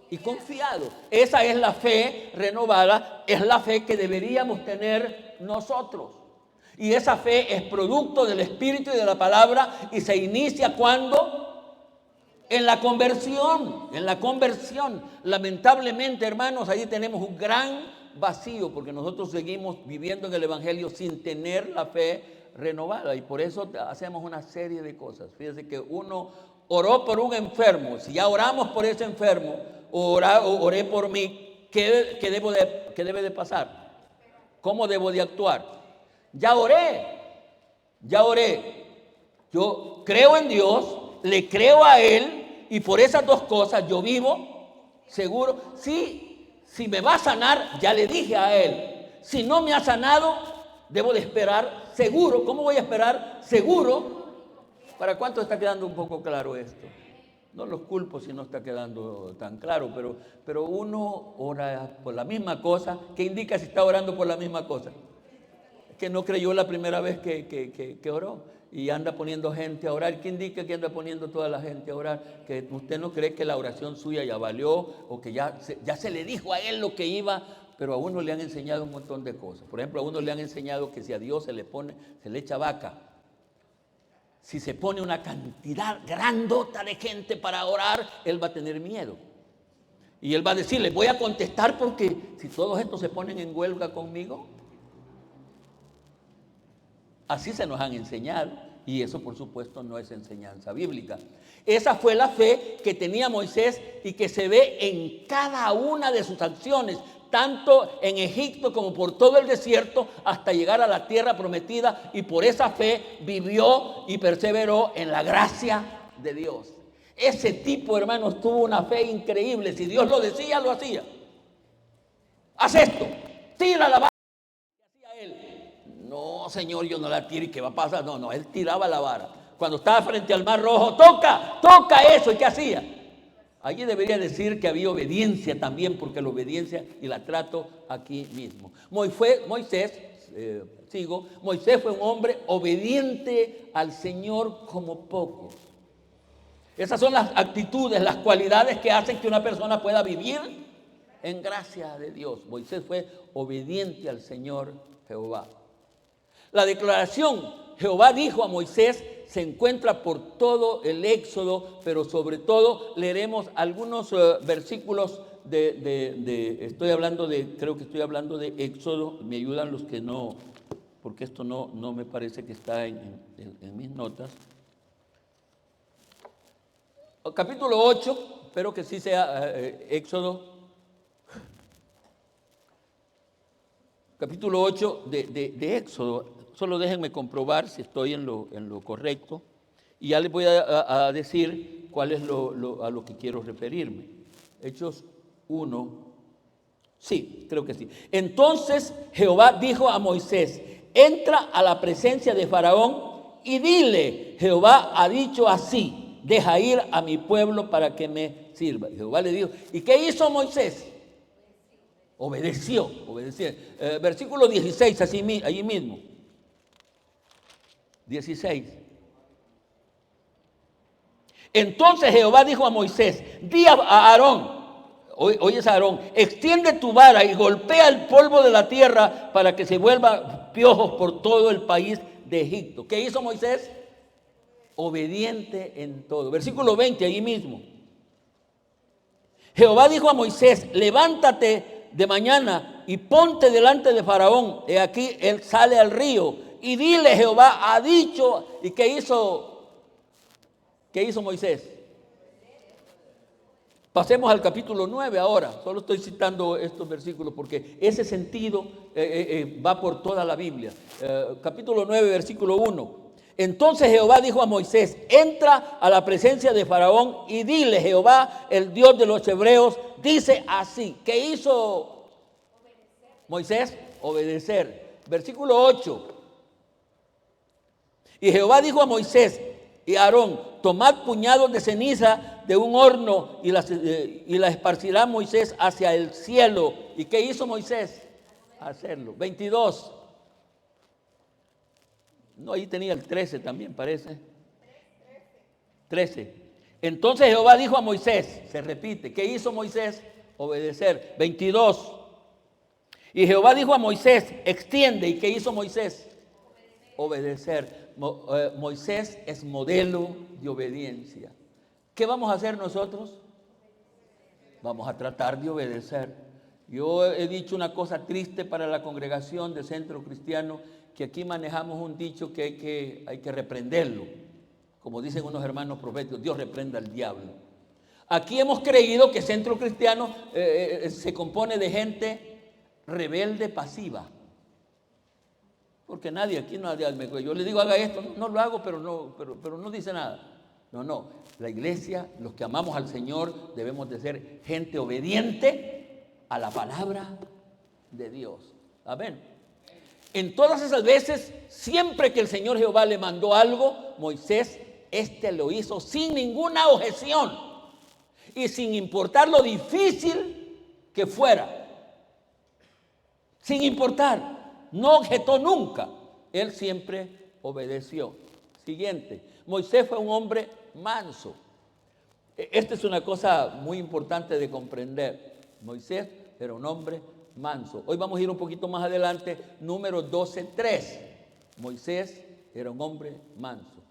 y confiado. Esa es la fe renovada, es la fe que deberíamos tener nosotros. Y esa fe es producto del Espíritu y de la palabra y se inicia cuando en la conversión, Lamentablemente, hermanos, ahí tenemos un gran vacío porque nosotros seguimos viviendo en el Evangelio sin tener la fe renovada y por eso hacemos una serie de cosas. Fíjense que uno oró por un enfermo, si ya oramos por ese enfermo, oré por mí, ¿qué debe de pasar? ¿Cómo debo de actuar? Ya oré. Yo creo en Dios, le creo a Él y por esas dos cosas yo vivo seguro. Si me va a sanar, ya le dije a Él. Si no me ha sanado, debo de esperar seguro. ¿Cómo voy a esperar seguro? ¿Para cuánto está quedando un poco claro esto? No los culpo si no está quedando tan claro, pero uno ora por la misma cosa. ¿Qué indica si está orando por la misma cosa? Que no creyó la primera vez que oró y anda poniendo gente a orar. ¿Qué indica que anda poniendo toda la gente a orar? Que usted no cree que la oración suya ya valió o que ya se le dijo a él lo que iba, pero a uno le han enseñado un montón de cosas. Por ejemplo, a uno le han enseñado que si a Dios se le echa vaca, si se pone una cantidad grandota de gente para orar, él va a tener miedo. Y él va a decir, les voy a contestar porque si todos estos se ponen en huelga conmigo. Así se nos han enseñado y eso por supuesto no es enseñanza bíblica. Esa fue la fe que tenía Moisés y que se ve en cada una de sus acciones, tanto en Egipto como por todo el desierto hasta llegar a la tierra prometida y por esa fe vivió y perseveró en la gracia de Dios. Ese tipo, hermanos, tuvo una fe increíble. Si Dios lo decía, lo hacía. Haz esto, tira la vara. No, Señor, yo no la tiro y ¿qué va a pasar? No, él tiraba la vara. Cuando estaba frente al mar rojo, toca eso. ¿Y qué hacía? Allí debería decir que había obediencia también, porque la obediencia, y la trato aquí mismo. Moisés fue un hombre obediente al Señor como pocos. Esas son las actitudes, las cualidades que hacen que una persona pueda vivir en gracia de Dios. Moisés fue obediente al Señor Jehová. La declaración, Jehová dijo a Moisés, se encuentra por todo el Éxodo, pero sobre todo leeremos algunos versículos creo que estoy hablando de Éxodo, me ayudan los que no, porque esto no me parece que está en mis notas. Capítulo 8, espero que sí sea Éxodo. Capítulo 8 de Éxodo. Solo déjenme comprobar si estoy en lo correcto y ya les voy a decir cuál es a lo que quiero referirme. Hechos 1. Sí, creo que sí. Entonces Jehová dijo a Moisés, entra a la presencia de Faraón y dile, Jehová ha dicho así, deja ir a mi pueblo para que me sirva. Y Jehová le dijo, ¿y qué hizo Moisés? Obedeció. Versículo 16, allí mismo. 16. Entonces Jehová dijo a Moisés, di a Aarón, oyes a Aarón, extiende tu vara y golpea el polvo de la tierra para que se vuelva piojos por todo el país de Egipto. ¿Qué hizo Moisés? Obediente en todo. Versículo 20, allí mismo. Jehová dijo a Moisés, levántate de mañana y ponte delante de Faraón. He aquí, él sale al río. Y dile, Jehová ha dicho. ¿Y qué hizo Moisés? Pasemos al capítulo 9 ahora. Solo estoy citando estos versículos porque ese sentido va por toda la Biblia. Capítulo 9, versículo 1. Entonces Jehová dijo a Moisés, entra a la presencia de Faraón y dile, Jehová, el Dios de los hebreos, dice así. ¿Qué hizo Moisés? Obedecer. Versículo 8. Y Jehová dijo a Moisés y a Aarón: tomad puñados de ceniza de un horno y las esparcirá Moisés hacia el cielo. ¿Y qué hizo Moisés? Hacerlo. 22. No, ahí tenía el 13 también, parece. 13. Entonces Jehová dijo a Moisés, se repite, ¿qué hizo Moisés? Obedecer. 22. Y Jehová dijo a Moisés: extiende. ¿Y qué hizo Moisés? Obedecer. Moisés es modelo de obediencia. ¿Qué vamos a hacer nosotros? Vamos a tratar de obedecer. Yo he dicho una cosa triste para la congregación de Centro Cristiano, que aquí manejamos un dicho que hay que reprenderlo. Como dicen unos hermanos proféticos: Dios reprenda al diablo. Aquí hemos creído que Centro Cristiano se compone de gente rebelde pasiva. Porque nadie aquí, yo le digo haga esto, no lo hago, pero no dice nada. No, la iglesia, los que amamos al Señor, debemos de ser gente obediente a la palabra de Dios. Amén. En todas esas veces, siempre que el Señor Jehová le mandó algo, Moisés, lo hizo sin ninguna objeción y sin importar lo difícil que fuera. Sin importar. No objetó nunca. Él siempre obedeció. Siguiente. Moisés fue un hombre manso. Esta es una cosa muy importante de comprender. Moisés era un hombre manso. Hoy vamos a ir un poquito más adelante. Número 12:3. Moisés era un hombre manso.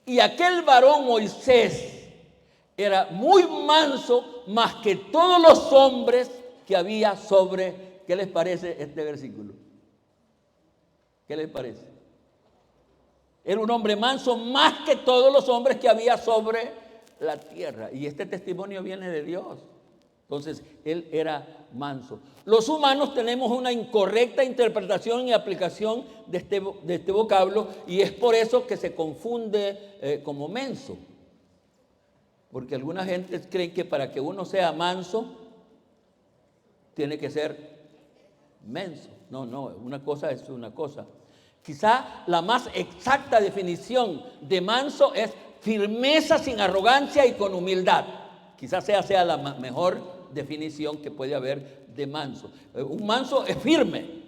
Y aquel varón Moisés era muy manso, más que todos los hombres que había sobre. ¿Qué les parece este versículo? ¿Qué les parece? Era un hombre manso más que todos los hombres que había sobre la tierra. Y este testimonio viene de Dios. Entonces, él era manso. Los humanos tenemos una incorrecta interpretación y aplicación de este vocablo, y es por eso que se confunde como menso. Porque alguna gente cree que para que uno sea manso, tiene que ser menso. No, una cosa es una cosa. Quizá la más exacta definición de manso es firmeza sin arrogancia y con humildad. Quizás sea la mejor definición que puede haber de manso. Un manso es firme,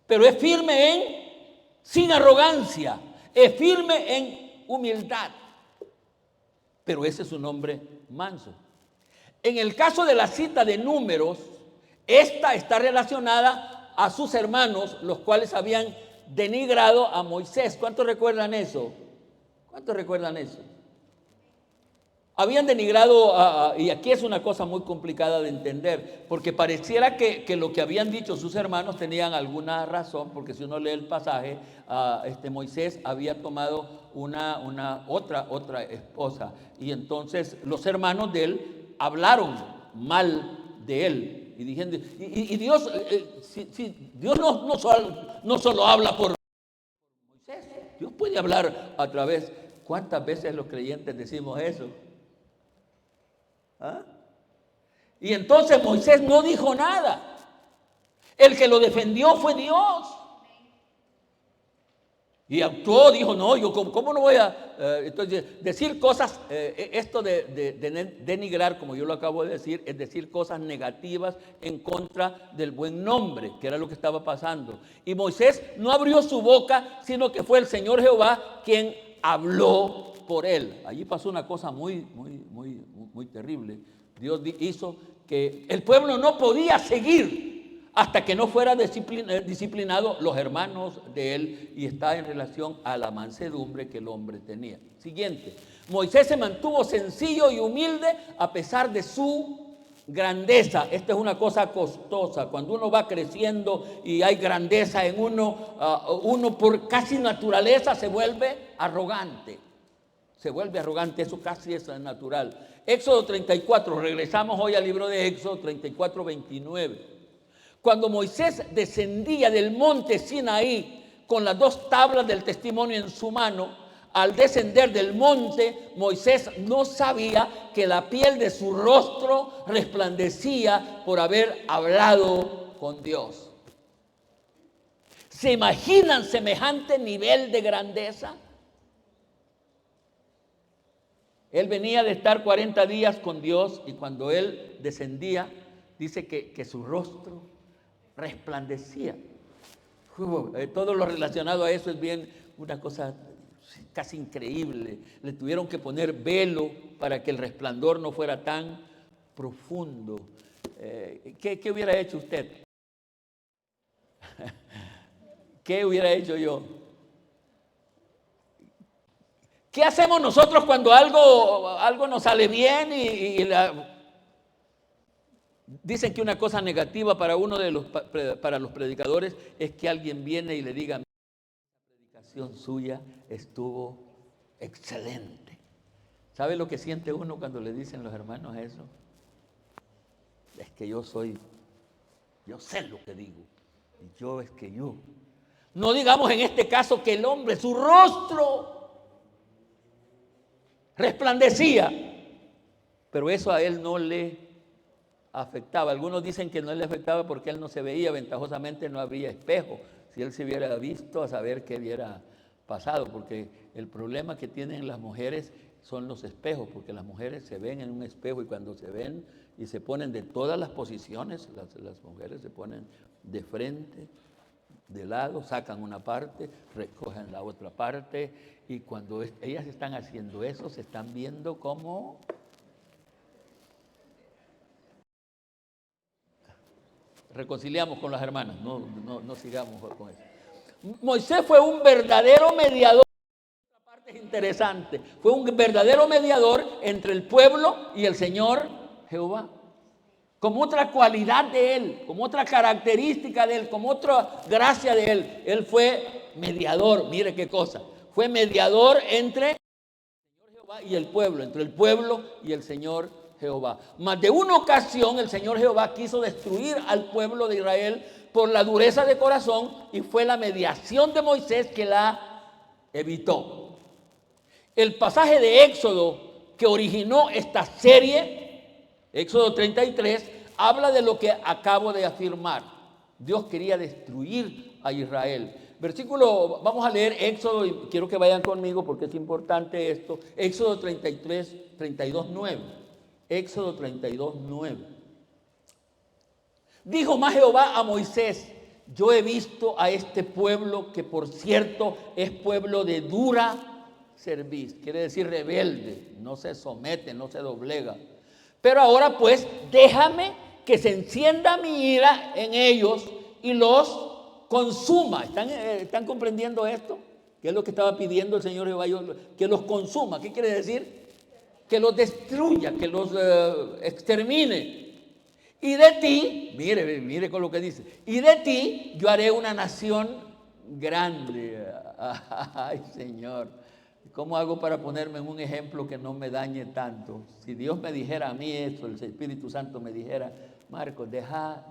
pero es firme sin arrogancia, es firme en humildad. Pero ese es un hombre manso. En el caso de la cita de Números, esta está relacionada a sus hermanos, los cuales habían denigrado a Moisés. ¿Cuántos recuerdan eso? ¿Cuántos recuerdan eso? Habían denigrado, y aquí es una cosa muy complicada de entender, porque pareciera que lo que habían dicho sus hermanos tenían alguna razón, porque si uno lee el pasaje, Moisés había tomado otra esposa, y entonces los hermanos de él hablaron mal de él. Y diciendo, y Dios, Dios no solo habla por Moisés, Dios puede hablar a través. ¿Cuántas veces los creyentes decimos eso? ¿Ah? Y entonces Moisés no dijo nada. El que lo defendió fue Dios. Y actuó, dijo: no, yo ¿cómo no voy a entonces decir cosas? Esto de denigrar, como yo lo acabo de decir, es decir cosas negativas en contra del buen nombre, que era lo que estaba pasando. Y Moisés no abrió su boca, sino que fue el Señor Jehová quien habló por él. Allí pasó una cosa muy terrible. Dios hizo que el pueblo no podía seguir hasta que no fuera disciplinado los hermanos de él, y está en relación a la mansedumbre que el hombre tenía. Siguiente. Moisés se mantuvo sencillo y humilde a pesar de su grandeza. Esta es una cosa costosa. Cuando uno va creciendo y hay grandeza en uno por casi naturaleza se vuelve arrogante. Eso casi es natural. Éxodo 34, regresamos hoy al libro de Éxodo 34, 29. Cuando Moisés descendía del monte Sinaí con las 2 tablas del testimonio en su mano, al descender del monte, Moisés no sabía que la piel de su rostro resplandecía por haber hablado con Dios. ¿Se imaginan semejante nivel de grandeza? Él venía de estar 40 días con Dios y cuando él descendía, dice que su rostro resplandecía. Todo lo relacionado a eso es bien una cosa casi increíble. Le tuvieron que poner velo para que el resplandor no fuera tan profundo. ¿Qué hubiera hecho usted? ¿Qué hubiera hecho yo? ¿Qué hacemos nosotros cuando algo nos sale bien dicen que una cosa negativa para para los predicadores es que alguien viene y le diga: la predicación suya estuvo excelente? ¿Sabe lo que siente uno cuando le dicen los hermanos eso? Es que yo sé lo que digo. Yo. No digamos en este caso que el hombre, su rostro resplandecía, pero eso a él no le afectaba. Algunos dicen que no le afectaba porque él no se veía, ventajosamente no había espejo. Si él se hubiera visto, a saber qué hubiera pasado, porque el problema que tienen las mujeres son los espejos, porque las mujeres se ven en un espejo y cuando se ven y se ponen de todas las posiciones, las mujeres se ponen de frente, de lado, sacan una parte, recogen la otra parte, y cuando ellas están haciendo eso, se están viendo como... Reconciliamos con las hermanas, no sigamos con eso. Moisés fue un verdadero mediador. Esta parte es interesante. Fue un verdadero mediador entre el pueblo y el Señor Jehová. Como otra cualidad de él, como otra característica de él, como otra gracia de él. Él fue mediador, mire qué cosa. Fue mediador entre el Señor Jehová y el pueblo, entre el pueblo y el Señor Jehová. Más de una ocasión el Señor Jehová quiso destruir al pueblo de Israel por la dureza de corazón y fue la mediación de Moisés que la evitó. El pasaje de Éxodo que originó esta serie, Éxodo 33, habla de lo que acabo de afirmar. Dios quería destruir a Israel. Versículo, vamos a leer Éxodo y quiero que vayan conmigo porque es importante esto. Éxodo 32:9. Éxodo 32:9. Dijo más Jehová a Moisés: yo he visto a este pueblo que por cierto es pueblo de dura cerviz, quiere decir rebelde, no se somete, no se doblega. Pero ahora pues déjame que se encienda mi ira en ellos y los consuma. ¿Están comprendiendo esto? ¿Qué es lo que estaba pidiendo el Señor Jehová? Que los consuma. ¿Qué quiere decir? Que los destruya, que los extermine. Y de ti, mire con lo que dice, y de ti yo haré una nación grande. Ay, Señor, ¿cómo hago para ponerme en un ejemplo que no me dañe tanto? Si Dios me dijera a mí esto, el Espíritu Santo me dijera: Marcos, deja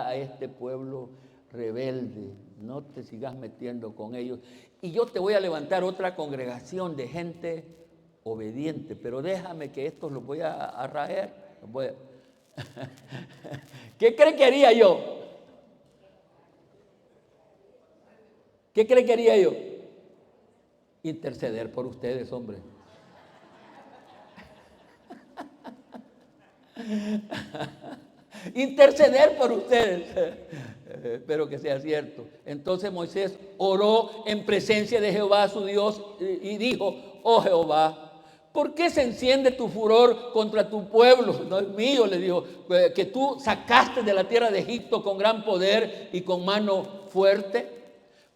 a este pueblo rebelde, no te sigas metiendo con ellos. Y yo te voy a levantar otra congregación de gente obediente, pero déjame que estos los voy a raer. ¿Qué cree que haría yo? ¿Qué cree que haría yo? Interceder por ustedes, hombre. Interceder por ustedes. Espero que sea cierto. Entonces Moisés oró en presencia de Jehová su Dios y dijo: oh Jehová, ¿por qué se enciende tu furor contra tu pueblo? No es mío, le dijo, que tú sacaste de la tierra de Egipto con gran poder y con mano fuerte.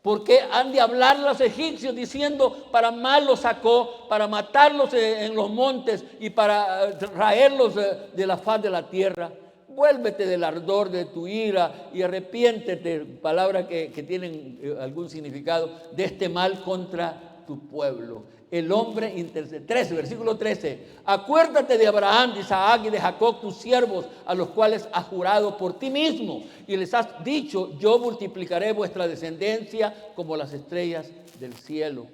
¿Por qué han de hablar los egipcios diciendo: para mal los sacó, para matarlos en los montes y para traerlos de la faz de la tierra? Vuélvete del ardor de tu ira y arrepiéntete, palabras que tienen algún significado, de este mal contra tu pueblo. El hombre intercede. 13, versículo 13. Acuérdate de Abraham, de Isaac y de Jacob, tus siervos, a los cuales has jurado por ti mismo. Y les has dicho: yo multiplicaré vuestra descendencia como las estrellas del cielo.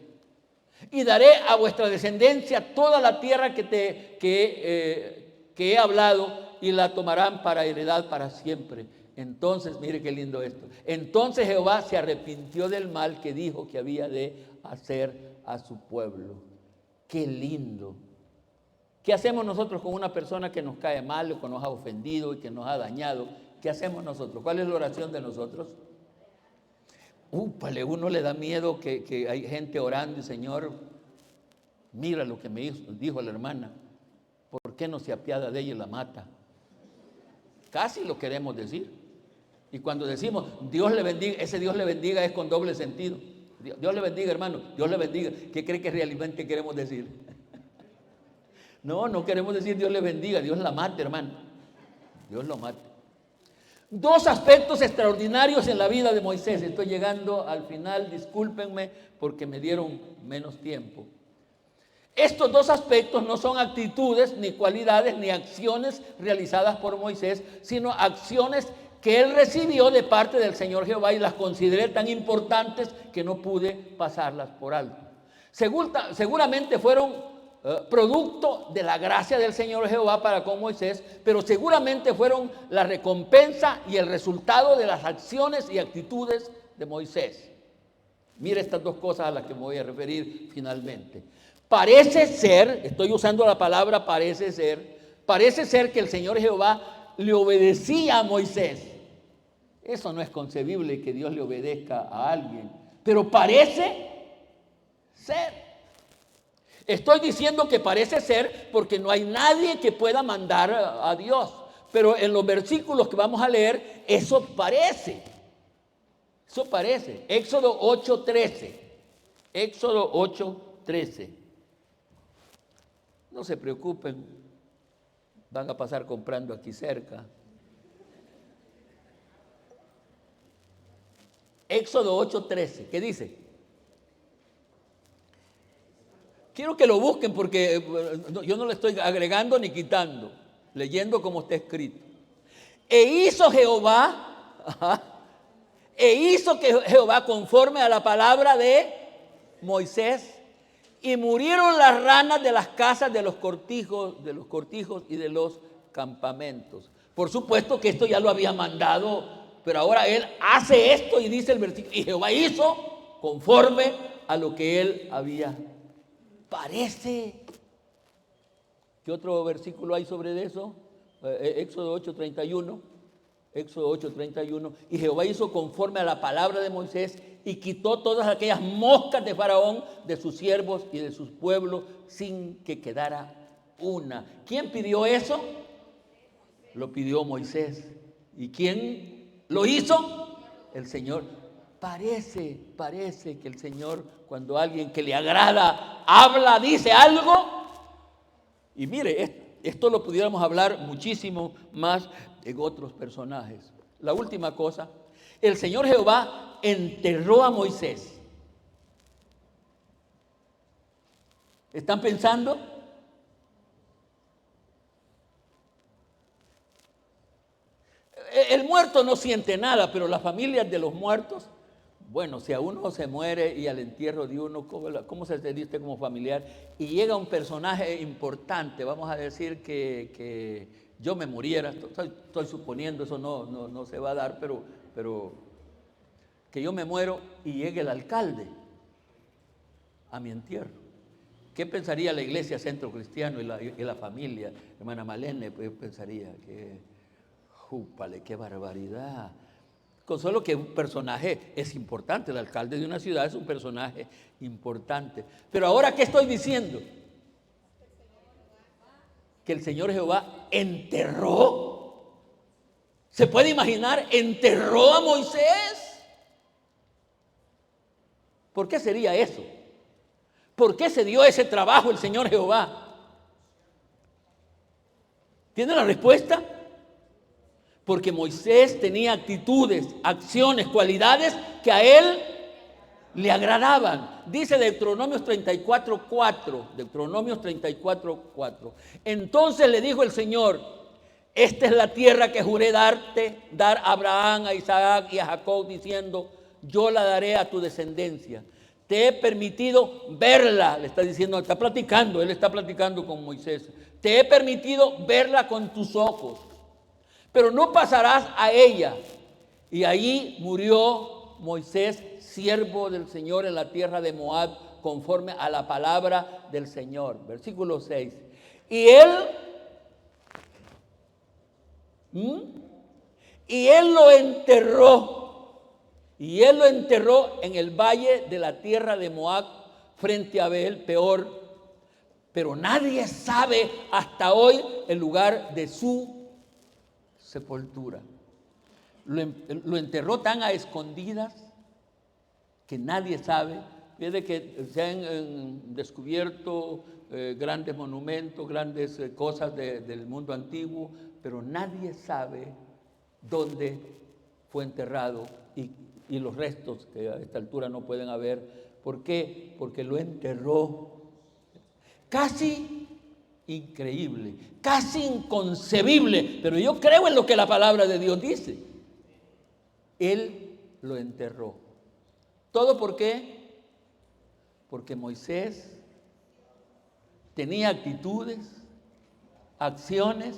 Y daré a vuestra descendencia toda la tierra que he hablado, y la tomarán para heredad para siempre. Entonces, mire qué lindo esto. Entonces Jehová se arrepintió del mal que dijo que había de hacer a su pueblo. Qué lindo. ¿Qué hacemos nosotros con una persona que nos cae mal o que nos ha ofendido y que nos ha dañado? ¿Qué hacemos nosotros? ¿Cuál es la oración de nosotros? Úpale, uno le da miedo que hay gente orando y Señor, mira lo que me dijo la hermana. ¿Por qué no se apiada de ella y la mata? Casi lo queremos decir. Y cuando decimos Dios le bendiga, ese Dios le bendiga es con doble sentido. Dios le bendiga, hermano, Dios le bendiga. ¿Qué cree que realmente queremos decir? No queremos decir Dios le bendiga, Dios la mate, hermano. Dios lo mate. Dos aspectos extraordinarios en la vida de Moisés. Estoy llegando al final, discúlpenme porque me dieron menos tiempo. Estos dos aspectos no son actitudes, ni cualidades, ni acciones realizadas por Moisés, sino acciones que él recibió de parte del Señor Jehová y las consideré tan importantes que no pude pasarlas por alto. Seguramente fueron producto de la gracia del Señor Jehová para con Moisés, pero seguramente fueron la recompensa y el resultado de las acciones y actitudes de Moisés. Mire estas dos cosas a las que me voy a referir finalmente. Parece ser, estoy usando la palabra parece ser que el Señor Jehová le obedecía a Moisés. Eso no es concebible que Dios le obedezca a alguien, pero parece ser. Estoy diciendo que parece ser porque no hay nadie que pueda mandar a Dios, pero en los versículos que vamos a leer, eso parece. Eso parece. Éxodo 8:13. Éxodo 8:13. No se preocupen, van a pasar comprando aquí cerca. Éxodo 8:13, ¿qué dice? Quiero que lo busquen porque yo no le estoy agregando ni quitando, leyendo como está escrito. E hizo que Jehová conforme a la palabra de Moisés, y murieron las ranas de las casas de los cortijos y de los campamentos. Por supuesto que esto ya lo había mandado, pero ahora él hace esto y dice el versículo, y Jehová hizo conforme a lo que él había. Parece. ¿Qué otro versículo hay sobre eso? Éxodo 8:31. Éxodo 8:31. Y Jehová hizo conforme a la palabra de Moisés y quitó todas aquellas moscas de Faraón, de sus siervos y de sus pueblos, sin que quedara una. ¿Quién pidió eso? Lo pidió Moisés. ¿Y quién lo hizo? El Señor. Parece que el Señor, cuando alguien que le agrada habla, dice algo. Y mire, esto lo pudiéramos hablar muchísimo más en otros personajes. La última cosa, el Señor Jehová enterró a Moisés. ¿Están pensando? El muerto no siente nada, pero las familias de los muertos, bueno, si a uno se muere y al entierro de uno, ¿cómo se dice como familiar? Y llega un personaje importante, vamos a decir que yo me muriera, estoy suponiendo, eso no se va a dar, pero que yo me muero y llegue el alcalde a mi entierro. ¿Qué pensaría la iglesia Centro Cristiano y la familia? Hermana Malene, pues pensaría que, júpale, qué barbaridad. Con solo que un personaje es importante, el alcalde de una ciudad es un personaje importante. Pero ahora, ¿qué estoy diciendo? Que el Señor Jehová enterró. ¿Se puede imaginar? Enterró a Moisés. ¿Por qué sería eso? ¿Por qué se dio ese trabajo el Señor Jehová? ¿Tiene la respuesta? Porque Moisés tenía actitudes, acciones, cualidades que a él le agradaban. Dice Deuteronomios 34:4. Deuteronomios 34:4. Entonces le dijo el Señor: esta es la tierra que juré dar a Abraham, a Isaac y a Jacob, diciendo: yo la daré a tu descendencia. Te he permitido verla, le está diciendo, él está platicando con Moisés. Te he permitido verla con tus ojos, pero no pasarás a ella. Y allí murió Moisés, siervo del Señor, en la tierra de Moab, conforme a la palabra del Señor. Versículo 6. Y él lo enterró. Y él lo enterró en el valle de la tierra de Moab, frente a Baal-peor. Pero nadie sabe hasta hoy el lugar de su sepultura. Lo enterró tan a escondidas que nadie sabe. Fíjate que se han descubierto grandes monumentos, grandes cosas del mundo antiguo, pero nadie sabe dónde fue enterrado y los restos que a esta altura no pueden haber. ¿Por qué? Porque lo enterró. Casi increíble, casi inconcebible, pero yo creo en lo que la palabra de Dios dice. Él lo enterró. ¿Todo por qué? Porque Moisés tenía actitudes, acciones,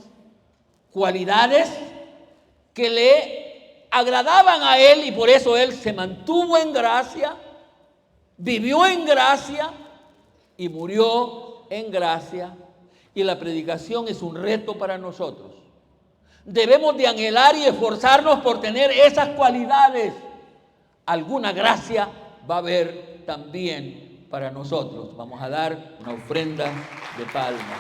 cualidades que le agradaban a él, y por eso él se mantuvo en gracia, vivió en gracia y murió en gracia. Y la predicación es un reto para nosotros. Debemos de anhelar y esforzarnos por tener esas cualidades. Alguna gracia va a haber también para nosotros. Vamos a dar una ofrenda de palmas.